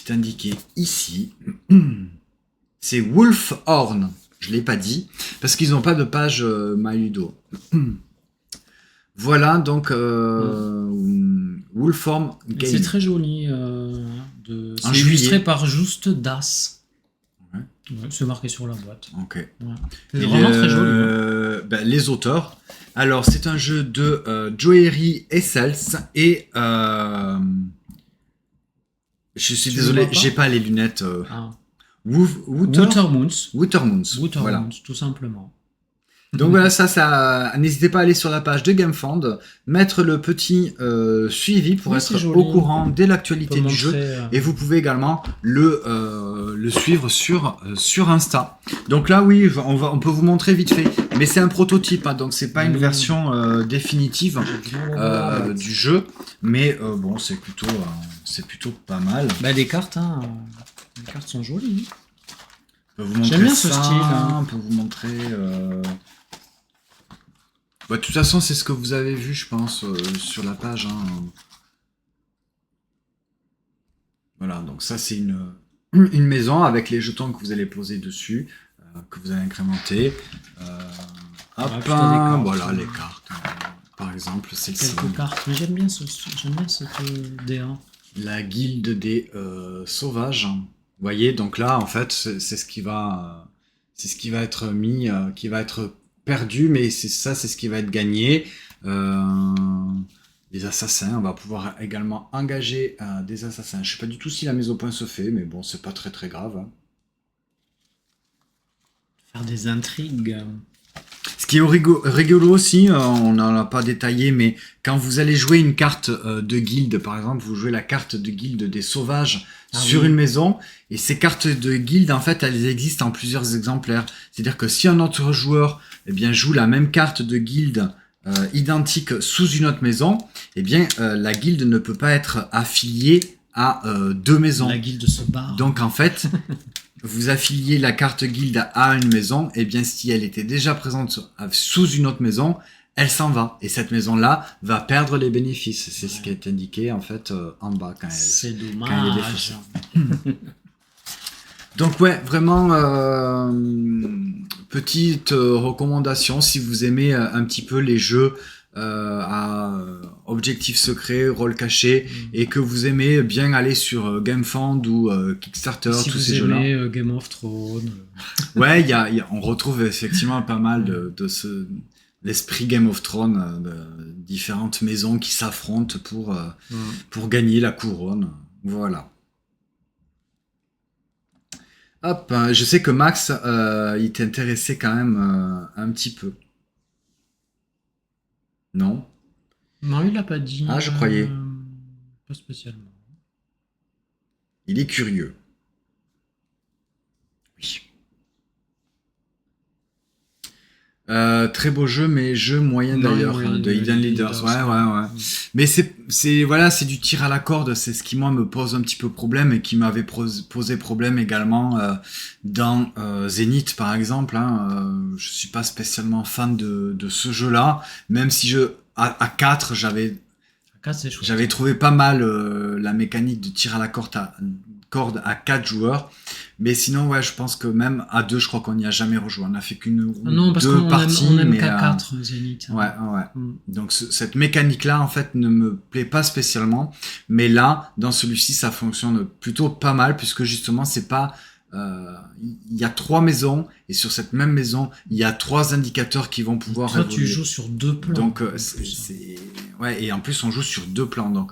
indiqué ici. C'est Wolfhorn. Je l'ai pas dit parce qu'ils n'ont pas de page MyLudo. Voilà donc Wolfhorn Et Game. c'est très joli. En C'est illustré juillet. par Juste Das. Ouais. Ouais, c'est marqué sur la boîte. Ok. Ouais. C'est vraiment très joli. Les auteurs. Alors, c'est un jeu de Joeri Essels et je suis Tu désolé, le vois pas j'ai pas les lunettes. Ah. Watermoons. Watermoons, Voilà. tout simplement. Donc voilà, ça, n'hésitez pas à aller sur la page de GameFound, mettre le petit suivi pour Oui, être c'est joli. au courant de On l'actualité peut du jeu. montrer, Et vous pouvez également le suivre sur Insta. Donc là, oui, on peut vous montrer vite fait. Mais c'est un prototype, hein, donc c'est pas une version définitive du jeu. Mais bon, c'est plutôt pas mal. Bah, les cartes, hein, les cartes sont jolies. On peut vous montrer J'aime bien ce ça, style, hein. on peut vous montrer... de toute façon, c'est ce que vous avez vu, je pense, sur la page. Hein. Voilà, donc ça, c'est une maison avec les jetons que vous allez poser dessus, que vous allez incrémenter. Hop, Ouais, puis t'as des cartes. voilà les cartes. Par exemple, celle-ci. Quelques cartes, mais j'aime bien cette D1. La guilde des sauvages. Vous voyez, donc là, en fait, c'est ce qui va être mis, qui va être perdu, mais c'est ce qui va être gagné. Les assassins, on va pouvoir également engager des assassins. Je sais pas du tout si la mise au point se fait, mais bon, c'est pas très très grave. Hein. Faire des intrigues. Ce qui est rigolo aussi, on n'en a pas détaillé, mais quand vous allez jouer une carte de guilde, par exemple, vous jouez la carte de guilde des sauvages sur une maison, et ces cartes de guilde, en fait, elles existent en plusieurs exemplaires. C'est-à-dire que si un autre joueur joue la même carte de guilde identique sous une autre maison, la guilde ne peut pas être affiliée à deux maisons. La guilde se barre. Donc en fait, vous affiliez la carte guilde à une maison, et bien si elle était déjà présente sous une autre maison, elle s'en va. Et cette maison-là va perdre les bénéfices. C'est ce qui est indiqué en fait en bas quand elle. C'est quand elle est dommage. défaussée. Donc ouais, vraiment petite recommandation si vous aimez un petit peu les jeux à objectif secret, rôle caché, et que vous aimez bien aller sur GameFound ou Kickstarter, Si tous vous ces jeux-là. aimez Game of Thrones. Ouais, on retrouve effectivement pas mal de l'esprit Game of Thrones, de différentes maisons qui s'affrontent pour gagner la couronne. Voilà. Hop, je sais que Max, il t'intéressait quand même un petit peu. Non? Non, il l'a pas dit. Ah, je croyais. Pas spécialement. Il est curieux. Oui. Très beau jeu, mais jeu moyen Non, d'ailleurs, moyen, de Hidden Leaders. Ouais. Mais c'est du tir à la corde. C'est ce qui moi me pose un petit peu problème et qui m'avait posé problème également dans Zenith par exemple. Je suis pas spécialement fan de ce jeu-là, même si à 4 j'avais trouvé pas mal la mécanique de tir à la corde à 4 joueurs. Mais sinon, ouais, je pense que même à 2, je crois qu'on n'y a jamais rejoué. On n'a fait qu'une ou Non, parce deux qu'on parties. on aime mais, qu'à 4 Zénith. ouais. Mm. Donc cette mécanique-là, en fait, ne me plaît pas spécialement. Mais là, dans celui-ci, ça fonctionne plutôt pas mal, puisque justement, c'est pas... Il y a 3 maisons, et sur cette même maison, il y a 3 indicateurs qui vont pouvoir Toi, évoluer. tu joues sur 2 plans. Donc, ouais, et en plus, on joue sur 2 plans. Donc,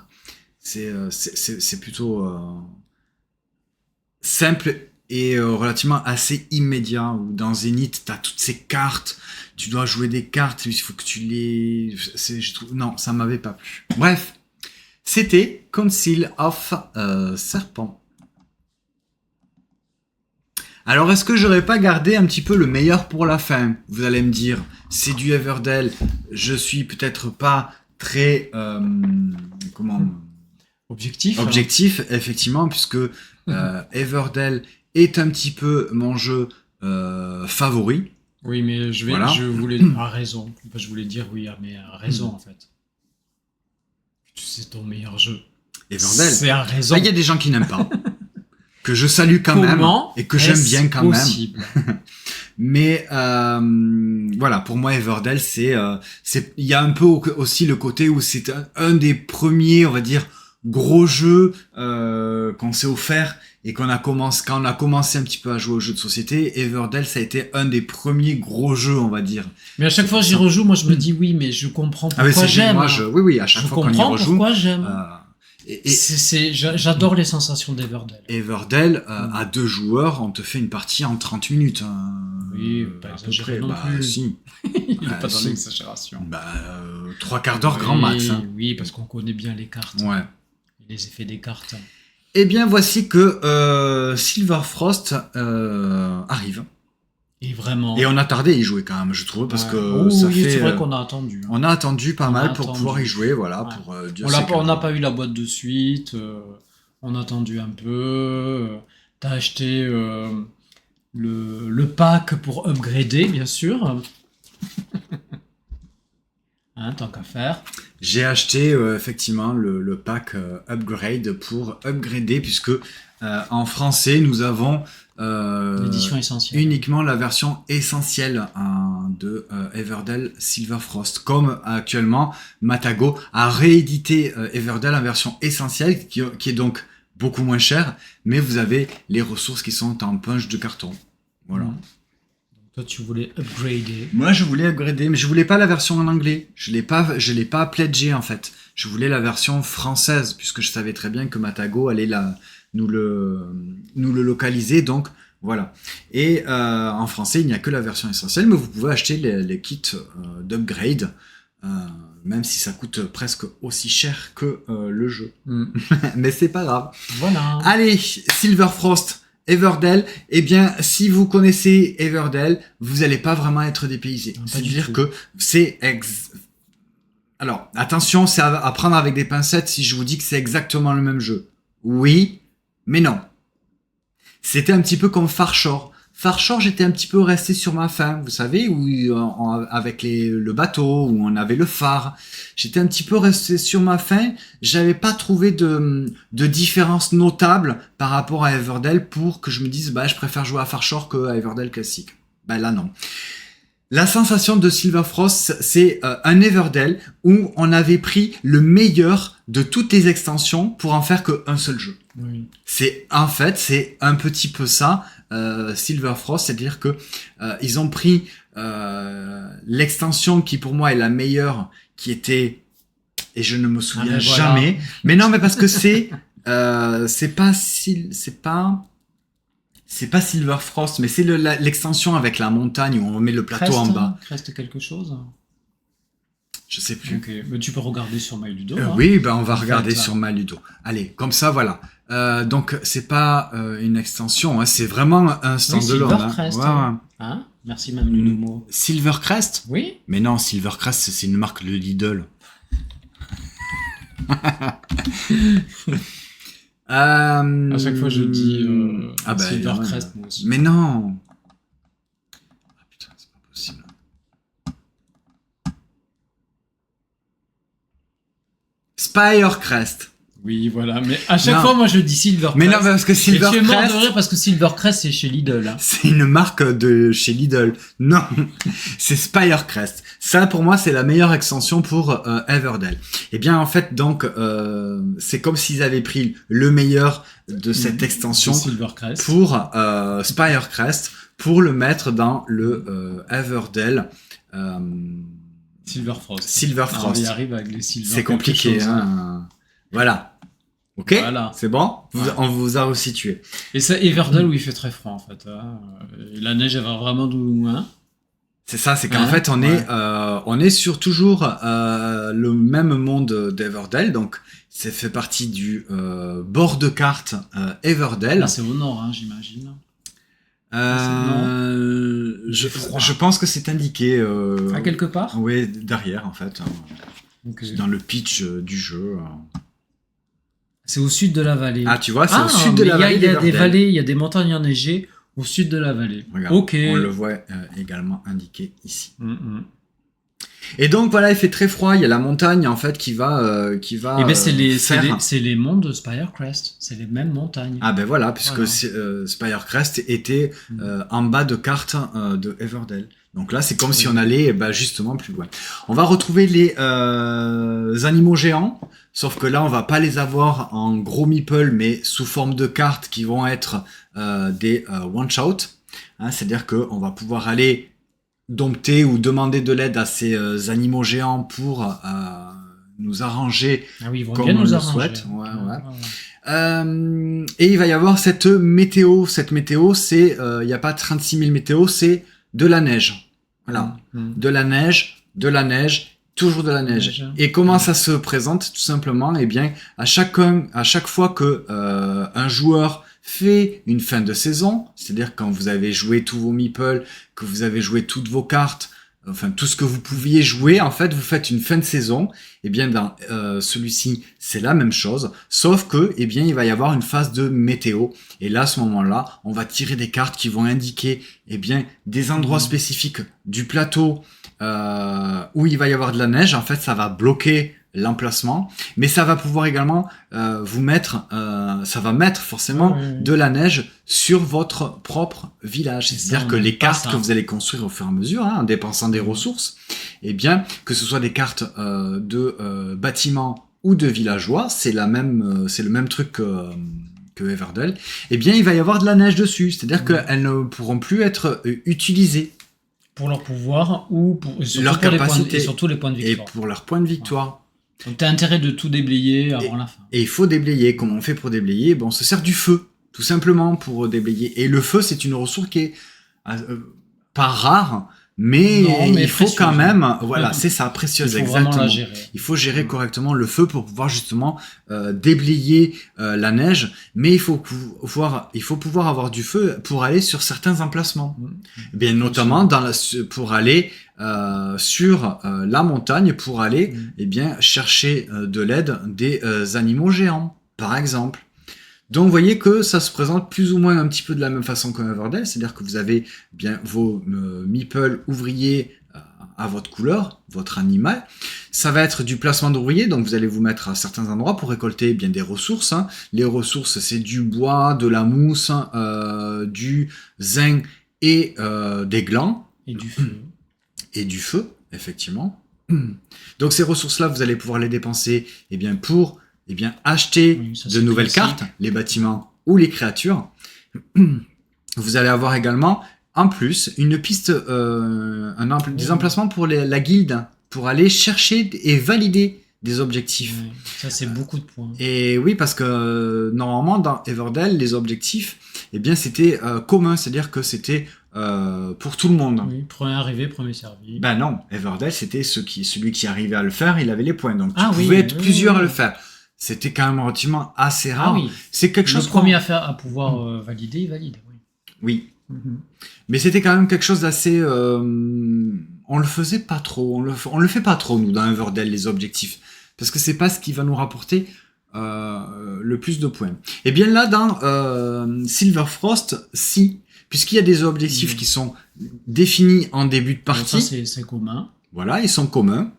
c'est plutôt simple et relativement assez immédiat. Où dans Zenith, tu as toutes ces cartes, tu dois jouer des cartes, il faut que tu les... Non, ça m'avait pas plu. Bref, c'était Council of Serpent. Alors, est-ce que j'aurais pas gardé un petit peu le meilleur pour la fin? Vous allez me dire, c'est du Everdell, je suis peut-être pas très... Objectif, effectivement, puisque Everdell est un petit peu mon jeu favori. Oui, mais Voilà. je voulais à raison. Je voulais dire oui, mais à raison en fait. C'est ton meilleur jeu. Everdell. C'est à raison. Il y a des gens qui n'aiment pas, que je salue quand même et que j'aime bien quand possible même. Mais voilà, pour moi Everdell, il y a un peu aussi le côté où c'est un des premiers, on va dire, gros jeux qu'on s'est offert et quand on a commencé un petit peu à jouer aux jeux de société. Everdell, ça a été un des premiers gros jeux, on va dire. Mais à chaque fois que j'y rejoue, moi je me dis oui, mais je comprends pourquoi j'aime. Oui, à chaque fois qu'on y rejoue. Je comprends pourquoi j'aime. Et j'adore les sensations d'Everdell. Everdell, à 2 joueurs, on te fait une partie en 30 minutes. Oui, pas exagéré non plus. Si. Il n'est pas dans l'exagération. 3 quarts d'heure grand max. Oui, parce qu'on connaît bien les cartes. Ouais. Les effets des cartes. Eh bien, voici que Silver Frost arrive. Et vraiment. Et on a tardé à y jouer quand même, je trouve, parce que ça fait... c'est vrai qu'on a attendu. On a attendu pas mal pour pouvoir y jouer, voilà. Ouais. Pour, on n'a pas eu la boîte de suite, on a attendu un peu. T'as acheté le pack pour upgrader, bien sûr. Hein, tant qu'à faire. J'ai acheté effectivement le pack upgrade pour upgrader, puisque en français, nous avons l'édition essentielle. Uniquement la version essentielle de Everdell Silver Frost. Comme actuellement, Matago a réédité Everdell en version essentielle, qui est donc beaucoup moins chère, mais vous avez les ressources qui sont en punch de carton. Voilà. Toi, tu voulais upgrader. Moi, je voulais upgrader, mais je voulais pas la version en anglais. Je l'ai pas pledgé, en fait. Je voulais la version française, puisque je savais très bien que Matago allait nous le localiser, donc voilà. Et en français, il n'y a que la version essentielle, mais vous pouvez acheter les kits d'upgrade, même si ça coûte presque aussi cher que le jeu. Mais c'est pas grave. Voilà. Allez, Silver Frost, Everdell, eh bien, si vous connaissez Everdell, vous n'allez pas vraiment être dépaysé. C'est-à-dire que c'est... Alors, attention, c'est à prendre avec des pincettes si je vous dis que c'est exactement le même jeu. Oui, mais non. C'était un petit peu comme Far Shore. Far Shore, j'étais un petit peu resté sur ma faim, vous savez, où avec le bateau, où on avait le phare. J'étais un petit peu resté sur ma faim. J'avais pas trouvé de différence notable par rapport à Everdell pour que je me dise, je préfère jouer à Far Shore qu'à Everdell classique. Là, non. La sensation de Silver Frost, c'est un Everdell où on avait pris le meilleur de toutes les extensions pour en faire qu'un seul jeu. Oui. C'est un petit peu ça, Silver Frost, c'est-à-dire que ils ont pris l'extension qui pour moi est la meilleure, qui était, et je ne me souviens jamais, voilà. Mais non, mais parce que c'est pas Silver Frost, mais c'est l'extension avec la montagne où on met le plateau en bas. Reste quelque chose. Je sais plus. Okay. Mais tu peux regarder sur MyLudo. Oui, on va regarder sur MyLudo. Allez, comme ça, voilà. Donc c'est pas une extension, hein, c'est vraiment un standalone. Silvercrest. Hein. Hein, merci Mme Lunomo. Silvercrest? Oui. Mais non, Silvercrest, c'est une marque de Lidl. À chaque fois je dis Silvercrest, moi aussi. mais non. Ah putain, c'est pas possible. Spirecrest. Oui, voilà, mais à chaque Non. fois, moi je dis Silvercrest. Mais non, parce que Et tu es mort de Silvercrest, rire parce que Silvercrest c'est chez Lidl. Hein. c'est une marque de chez Lidl. Non, c'est Spirecrest. Ça, pour moi, c'est la meilleure extension pour Everdell. Eh bien, en fait, donc, c'est comme s'ils avaient pris le meilleur de cette extension Silvercrest. pour Spirecrest pour le mettre dans le Everdell. Silverfrost. Silverfrost. On y arrive avec les Silver. C'est compliqué, chose, hein. Voilà. Ok. Voilà. C'est bon. Ouais. On vous a resitué. Et ça, Everdell où il fait très froid en fait. Hein. Et la neige elle va vraiment d'où hein. C'est ça, c'est qu'en Ouais, fait on est sur toujours le même monde d'Everdell, donc c'est fait partie du bord de carte Everdell. Là c'est au nord, hein, j'imagine. Je pense que c'est indiqué. À quelque part. Oui, derrière en fait, Okay. dans le pitch du jeu. C'est au sud de la vallée. Ah, tu vois, c'est au sud de la vallée. Il y a des vallées, il y a des montagnes enneigées au sud de la vallée. Regarde, ok. on le voit également indiqué ici. Et donc voilà, il fait très froid. Il y a la montagne en fait qui va. Et ben c'est les monts de Spirecrest. C'est les mêmes montagnes. Ah ben voilà, puisque Voilà. Spirecrest était en bas de carte de Everdell. Donc là, c'est comme si on allait justement plus loin. On va retrouver les animaux géants, sauf que là, on va pas les avoir en gros meeple, mais sous forme de cartes qui vont être des one-shot. Hein, c'est-à-dire qu'on va pouvoir aller dompter ou demander de l'aide à ces animaux géants pour nous arranger ils vont comme bien on nous le arranger. souhaite. Ouais. Et il va y avoir cette météo. Cette météo, c'est il n'y a pas 36 000 météos, c'est de la neige. Voilà, de la neige, toujours de la neige. Et comment ça se présente? Tout simplement, eh bien, à chaque fois que un joueur fait une fin de saison, c'est-à-dire quand vous avez joué tous vos meeples, que vous avez joué toutes vos cartes, enfin tout ce que vous pouviez jouer, en fait, vous faites une fin de saison. Eh bien, dans celui-ci, c'est la même chose, sauf que, eh bien, il va y avoir une phase de météo. Et là, à ce moment-là, on va tirer des cartes qui vont indiquer, eh bien, des endroits spécifiques du plateau où il va y avoir de la neige. En fait, ça va bloquer l'emplacement, mais ça va pouvoir également vous mettre, ça va mettre forcément de la neige sur votre propre village. C'est-à-dire que les cartes que vous allez construire au fur et à mesure, en dépensant des ressources, eh bien, que ce soit des cartes de bâtiments ou de villageois, c'est le même truc que Everdell, eh bien, il va y avoir de la neige dessus. C'est-à-dire qu'elles ne pourront plus être utilisées. Pour leur pouvoir ou pour leur capacité et surtout les points de victoire. Et pour leurs points de victoire. Donc t'as intérêt de tout déblayer avant la fin. Et il faut déblayer. Comment on fait pour déblayer? Bon, on se sert du feu, tout simplement, pour déblayer. Et le feu, c'est une ressource qui est pas rare, mais il faut quand même... Voilà, c'est ça, précieuse, exactement. Il faut gérer correctement le feu pour pouvoir justement déblayer la neige, mais il faut pouvoir avoir du feu pour aller sur certains emplacements. Bien, notamment pour aller sur la montagne, pour aller chercher de l'aide des animaux géants, par exemple. Donc, vous voyez que ça se présente plus ou moins un petit peu de la même façon qu'un Everdell, c'est-à-dire que vous avez bien vos meeples ouvriers à votre couleur, votre animal. Ça va être du placement d'ouvriers, donc vous allez vous mettre à certains endroits pour récolter bien des ressources. Les ressources, c'est du bois, de la mousse, du zinc et des glands. Et du feu. Et du feu, effectivement. Donc, ces ressources-là, vous allez pouvoir les dépenser pour... acheter de nouvelles cartes, les bâtiments ou les créatures. Vous allez avoir également, en plus, une piste, des emplacements pour la guilde, pour aller chercher et valider des objectifs. Oui, ça, c'est beaucoup de points. Et oui, parce que normalement, dans Everdell, les objectifs, c'était commun, c'est-à-dire que c'était pour tout le monde. Oui, premier arrivé, premier servi. Ben non, Everdell, c'était celui qui arrivait à le faire, il avait les points. Donc, tu pouvais être plusieurs à le faire. C'était quand même relativement assez Ah rare. oui. C'est quelque Le chose premier à pouvoir valider, il valide. Oui. Oui, Mhm. mais c'était quand même quelque chose d'assez. On le faisait pas trop. On le fait pas trop nous dans Everdell les objectifs parce que c'est pas ce qui va nous rapporter le plus de points. Et bien là dans Silver Frost, si, puisqu'il y a des objectifs qui sont définis en début de Bon, partie. ça, c'est commun. Voilà, ils sont communs.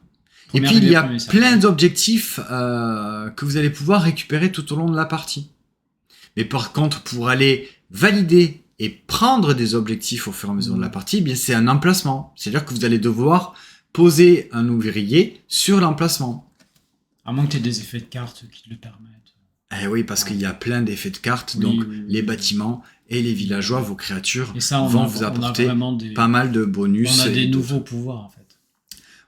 Et Première puis il y idée, a premier serveur. plein d'objectifs que vous allez pouvoir récupérer tout au long de la partie. Mais par contre, pour aller valider et prendre des objectifs au fur et à mesure de la partie, eh bien c'est un emplacement. C'est-à-dire que vous allez devoir poser un ouvrier sur l'emplacement. À moins que tu aies des effets de cartes qui te le permettent. Eh oui, parce qu'il y a plein d'effets de cartes, Oui, donc oui, les oui. bâtiments et les villageois, vos créatures, Et ça, vont vous apporter vraiment des, pas mal de bonus. on a et des d'autres. nouveaux pouvoirs en fait.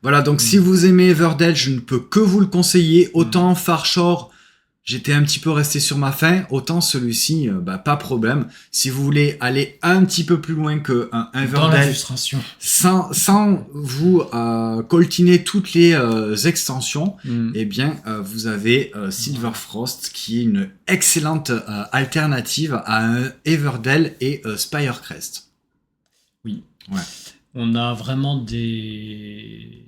Voilà, donc si vous aimez Everdell, je ne peux que vous le conseiller. Autant Far Shore, j'étais un petit peu resté sur ma faim, autant celui-ci, pas problème. Si vous voulez aller un petit peu plus loin que un Dans la Everdell, frustration. sans vous coltiner toutes les extensions, Mm. eh bien, vous avez Silver Frost, qui est une excellente alternative à un Everdell et Spirecrest. Oui. Ouais. On a vraiment des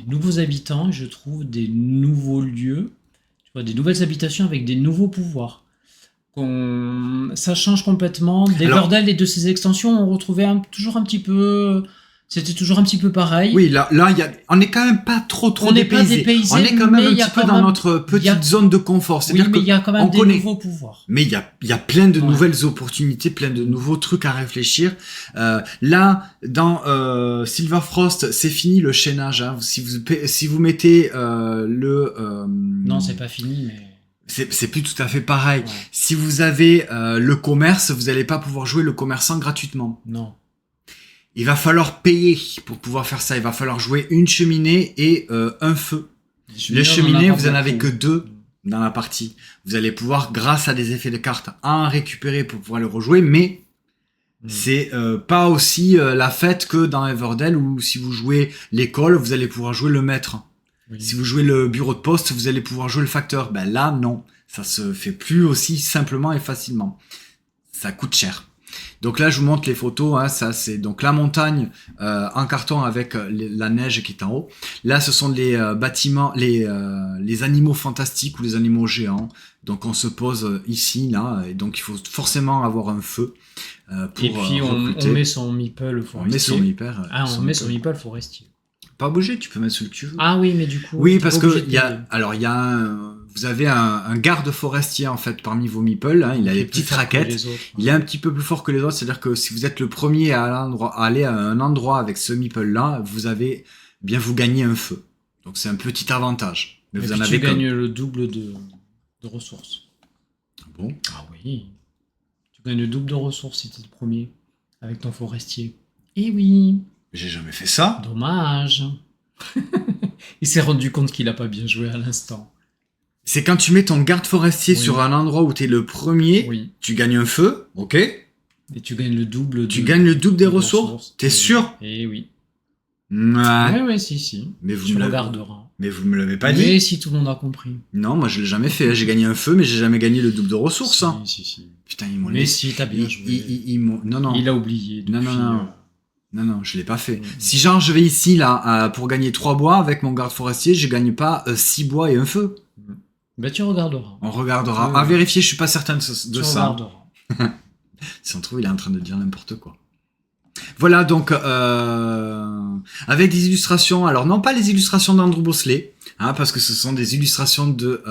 nouveaux habitants, je trouve, des nouveaux lieux, tu vois, des nouvelles habitations avec des nouveaux pouvoirs. Ça change complètement. D'Everdell et de ses extensions, on retrouvait toujours un petit peu. C'était toujours un petit peu pareil. Oui, là, on est quand même pas trop On n'est pas dépaysé, On est quand même mais un il y a petit peu quand dans même- notre il y a- petite zone de confort. Oui, C'est-à-dire mais il y a quand même on des connaît. nouveaux pouvoirs. Mais il y a plein de Ouais. nouvelles opportunités, plein de nouveaux trucs à réfléchir. Là, dans Silver Frost, c'est fini le chaînage. Hein. Si vous mettez Non, c'est pas fini, mais. c'est plus tout à fait pareil. Ouais. Si vous avez le commerce, vous n'allez pas pouvoir jouer le commerçant gratuitement. Non. Il va falloir payer pour pouvoir faire ça. Il va falloir jouer une cheminée et un feu. Les cheminées, vous en avez que 2 dans la partie. Vous allez pouvoir, grâce à des effets de cartes, en récupérer pour pouvoir le rejouer, mais c'est pas aussi la fête que dans Everdell, où si vous jouez l'école, vous allez pouvoir jouer le maître. Oui. Si vous jouez le bureau de poste, vous allez pouvoir jouer le facteur. Ben là, non. Ça se fait plus aussi simplement et facilement. Ça coûte cher. Donc là, je vous montre les photos. Hein, ça, c'est donc la montagne en carton avec la neige qui est en haut. Là, ce sont les bâtiments, les animaux fantastiques ou les animaux géants. Donc on se pose ici, là, et donc il faut forcément avoir un feu pour Et puis on recruter. met son meeple forestier. On met son hyper. On met son meeple forestier. Pas bouger, tu peux mettre celui que tu veux. Ah oui, mais du coup. Oui, t'es parce pas obligé que de il y payer. a, vous avez un garde forestier en fait parmi vos meeples. Hein, il a Qui est les plus petites fort que raquettes. les autres. Il est un petit peu plus fort que les autres, c'est-à-dire que si vous êtes le premier à aller à un endroit avec ce meeple-là, vous gagnez un feu. Donc c'est un petit avantage. Mais Et vous puis en tu avez gagnes le double de ressources. Bon. Ah oui. Tu gagnes le double de ressources si t'es le premier avec ton forestier. Eh oui. J'ai jamais fait ça. Dommage. Il s'est rendu compte qu'il a pas bien joué à l'instant. C'est quand tu mets ton garde forestier Oui. sur un endroit où t'es le premier, Oui. tu gagnes un feu, ok. Et tu gagnes le double. Tu gagnes le double des ressources. T'es sûr? Eh oui. Ouais. Ouais, si. Mais vous Tu me l'avez- regarderas. Mais vous me l'avez pas dit. Mais si tout le monde a compris. Non, moi je l'ai jamais fait. J'ai gagné un feu, mais j'ai jamais gagné le double de ressources. Hein. Si. Putain, ils m'ont Mais laissé. si, t'as bien joué. Ils m'ont. Non. Il a oublié. Non, depuis, non. Non, je l'ai pas fait. Mm. Si genre je vais ici là pour gagner 3 bois avec mon garde forestier, je gagne pas 6 bois et un feu. Bah tu regarderas. On regardera. Oui. À vérifier, je suis pas certain de Tu ça. regarderas. Si on trouve, il est en train de dire n'importe quoi. Voilà donc avec des illustrations. Alors non pas les illustrations d'Andrew Bosley, hein, parce que ce sont des illustrations de.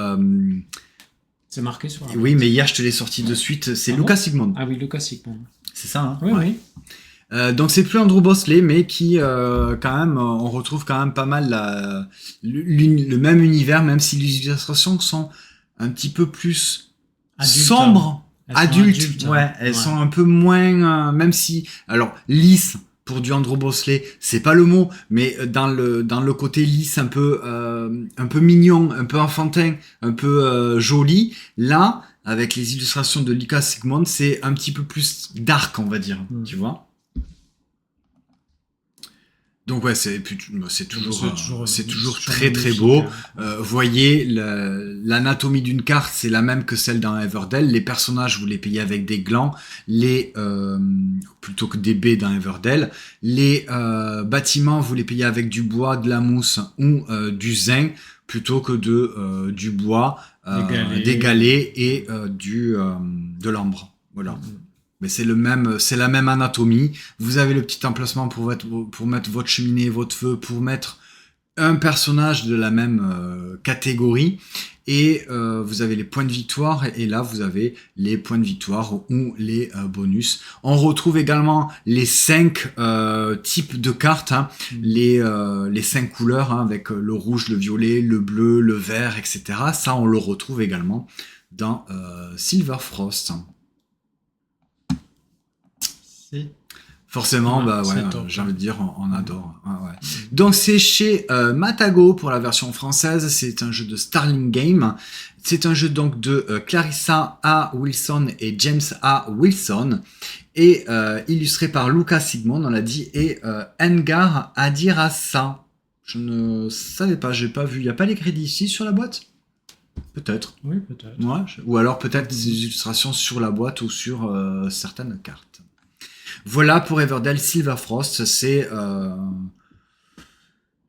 C'est marqué sur la Oui, mais hier je te l'ai sorti de suite. C'est Ah Lucas bon Sigmund. Ah oui, Lucas Sigmund. C'est ça. Hein Oui, Ouais. oui. Donc c'est plus Andrew Bosley, mais qui quand même, on retrouve quand même pas mal le même univers, même si les illustrations sont un petit peu plus Adulte, sombres, Elles sont adultes. hein. Ouais, elles Ouais. sont un peu moins, même si, alors lisse pour du Andrew Bosley, c'est pas le mot, mais dans le côté lisse, un peu mignon, un peu enfantin, un peu joli. Là, avec les illustrations de Lucas Sigmund, c'est un petit peu plus dark, on va dire, Mm. tu vois. Donc ouais, c'est toujours très très magnifique, beau. hein. Voyez, l'anatomie d'une carte, c'est la même que celle d'un Everdell. Les personnages, vous les payez avec des glands, plutôt que des baies d'un Everdell. Les bâtiments, vous les payez avec du bois, de la mousse ou du zinc, plutôt que du bois, des galets et de l'ambre. Voilà. Mais c'est la même anatomie. Vous avez le petit emplacement pour mettre votre cheminée, votre feu, pour mettre un personnage de la même catégorie. Et vous avez les points de victoire. Et là, vous avez les points de victoire ou les bonus. On retrouve également les 5 types de cartes, hein, les 5 couleurs, hein, avec le rouge, le violet, le bleu, le vert, etc. Ça, on le retrouve également dans Silver Frost. Forcément, j'ai envie de dire, on adore. Ouais. Donc c'est chez Matago pour la version française. C'est un jeu de Starling Game. C'est un jeu donc de Clarissa A. Wilson et James A. Wilson et illustré par Lucas Sigmund, on l'a dit, et Engar Adirasa. Je ne savais pas, j'ai pas vu. Il n'y a pas les crédits ici sur la boîte? Peut-être. Oui, peut-être. Ouais, ou alors peut-être des illustrations sur la boîte ou sur certaines cartes. Voilà pour Everdell Silver Frost. C'est,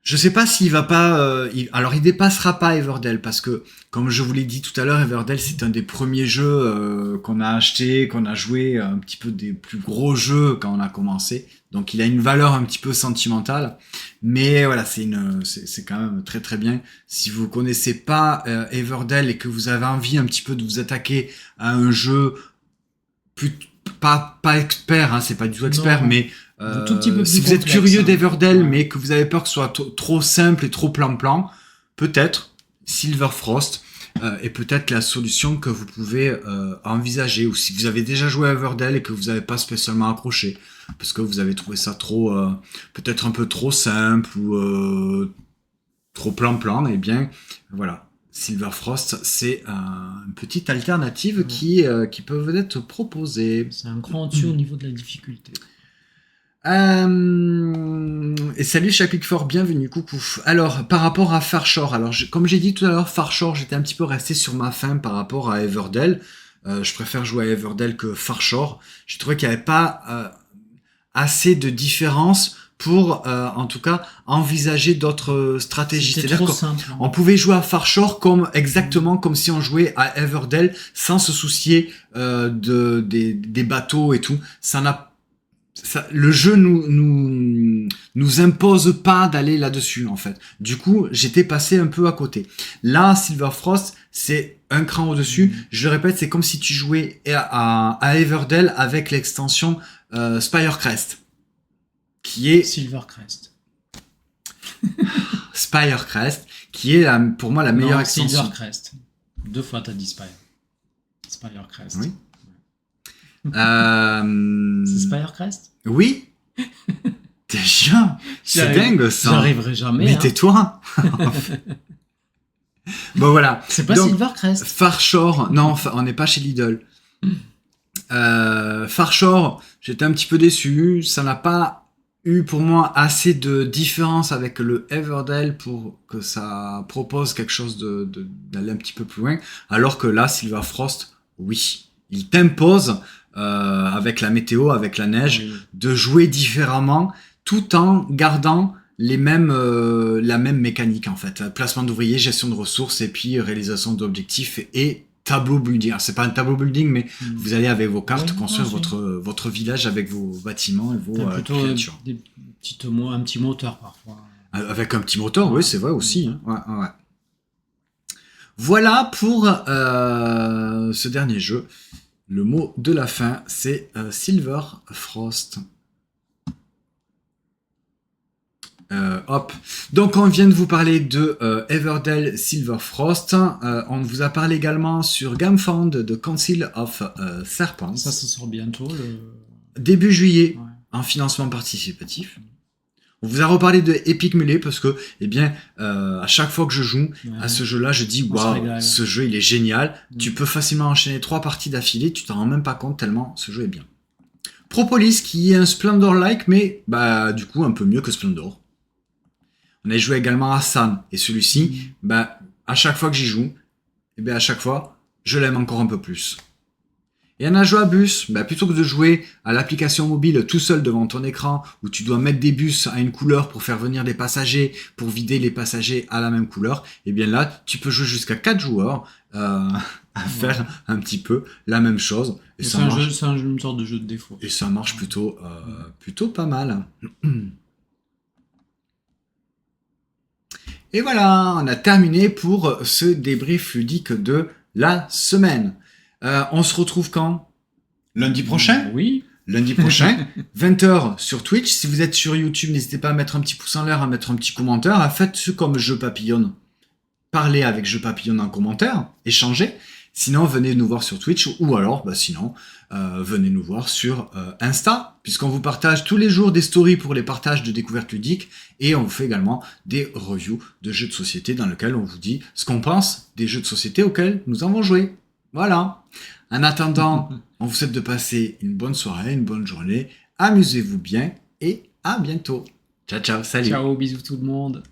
je sais pas s'il va pas, alors il dépassera pas Everdell parce que, comme je vous l'ai dit tout à l'heure, Everdell c'est un des premiers jeux qu'on a acheté, qu'on a joué, un petit peu des plus gros jeux quand on a commencé. Donc il a une valeur un petit peu sentimentale, mais voilà, c'est quand même très très bien. Si vous connaissez pas Everdell et que vous avez envie un petit peu de vous attaquer à un jeu pas expert, hein, c'est pas du tout expert, Non, mais tout petit peu plus si vous êtes complexe, curieux hein. d'Everdell, Ouais. mais que vous avez peur que ce soit trop simple et trop plan-plan, peut-être Silver Frost est peut-être la solution que vous pouvez envisager. Ou si vous avez déjà joué à Everdell et que vous n'avez pas spécialement accroché, parce que vous avez trouvé ça trop, peut-être un peu trop simple ou trop plan-plan, eh bien, voilà. Silver Frost, c'est une petite alternative qui peut être proposée. C'est un cran au-dessus au niveau de la difficulté. Et salut Chapic Fort, bienvenue, coucou. Alors, par rapport à Farshore, alors comme j'ai dit tout à l'heure, Farshore, j'étais un petit peu resté sur ma faim par rapport à Everdell. Je préfère jouer à Everdell que Farshore. Je trouvais qu'il n'y avait pas assez de différence pour, en tout cas, envisager d'autres stratégies. C'était C'est-à-dire trop simple. Hein. on pouvait jouer à Farshore exactement comme si on jouait à Everdell sans se soucier des bateaux et tout. Le jeu nous impose pas d'aller là-dessus, en fait. Du coup, j'étais passé un peu à côté. Là, Silver Frost, c'est un cran au-dessus. Je le répète, c'est comme si tu jouais à Everdell avec l'extension Spirecrest. Qui est Silvercrest. Spirecrest, qui est pour moi la meilleure extension. Silvercrest. 2 fois t'as dit Spirecrest. Oui. C'est Spirecrest? Oui. Déjà, c'est dingue ça. J'arriverai jamais. Mais hein. tais-toi. Bon voilà. C'est pas Donc, Silvercrest. Farshore, non, on n'est pas chez Lidl. Farshore, j'étais un petit peu déçu. Ça n'a pas eu pour moi assez de différence avec le Everdell pour que ça propose quelque chose d'aller un petit peu plus loin. Alors que là, Silver Frost, oui, il t'impose avec la météo, avec la neige, Oui. de jouer différemment tout en gardant la même mécanique en fait. Placement d'ouvriers, gestion de ressources et puis réalisation d'objectifs et tableau building. Alors, c'est pas un tableau building, mais vous allez avec vos cartes construire votre village avec vos bâtiments et vos plutôt créatures. un petit moteur parfois. Avec un petit moteur, oui, c'est vrai aussi. Hein. Ouais. Voilà pour ce dernier jeu. Le mot de la fin, c'est Silver Frost. Hop. Donc on vient de vous parler de Everdell Silver Frost. On vous a parlé également sur GameFound de Council of Serpents. Ça sort bientôt. Début juillet, Ouais. en financement participatif. On vous a reparlé de Epic Melee parce que, eh bien, à chaque fois que je joue à ce jeu-là, je dis waouh, ce jeu il est génial. Tu peux facilement enchaîner 3 parties d'affilée, tu t'en rends même pas compte tellement ce jeu est bien. Propolis qui est un Splendor-like, mais bah du coup un peu mieux que Splendor. On a joué également à San. Et celui-ci, à chaque fois que j'y joue, à chaque fois, je l'aime encore un peu plus. Et on a joué à bus. Plutôt que de jouer à l'application mobile tout seul devant ton écran, où tu dois mettre des bus à une couleur pour faire venir des passagers, pour vider les passagers à la même couleur, là, tu peux jouer jusqu'à 4 joueurs à faire un petit peu la même chose. Et c'est une sorte de jeu de défaut. Et ça marche plutôt pas mal. Et voilà, on a terminé pour ce débrief ludique de la semaine. On se retrouve quand ? Lundi prochain ? Oui. Lundi prochain, 20h sur Twitch. Si vous êtes sur YouTube, n'hésitez pas à mettre un petit pouce en l'air, à mettre un petit commentaire. Faites comme Jeu Papillonne. Parlez avec Jeu Papillonne en commentaire, échangez. Sinon, venez nous voir sur Twitch ou alors, venez nous voir sur Insta, puisqu'on vous partage tous les jours des stories pour les partages de découvertes ludiques et on vous fait également des reviews de jeux de société dans lesquels on vous dit ce qu'on pense des jeux de société auxquels nous avons joué. Voilà. En attendant, on vous souhaite de passer une bonne soirée, une bonne journée. Amusez-vous bien et à bientôt. Ciao, ciao, salut. Ciao, bisous tout le monde.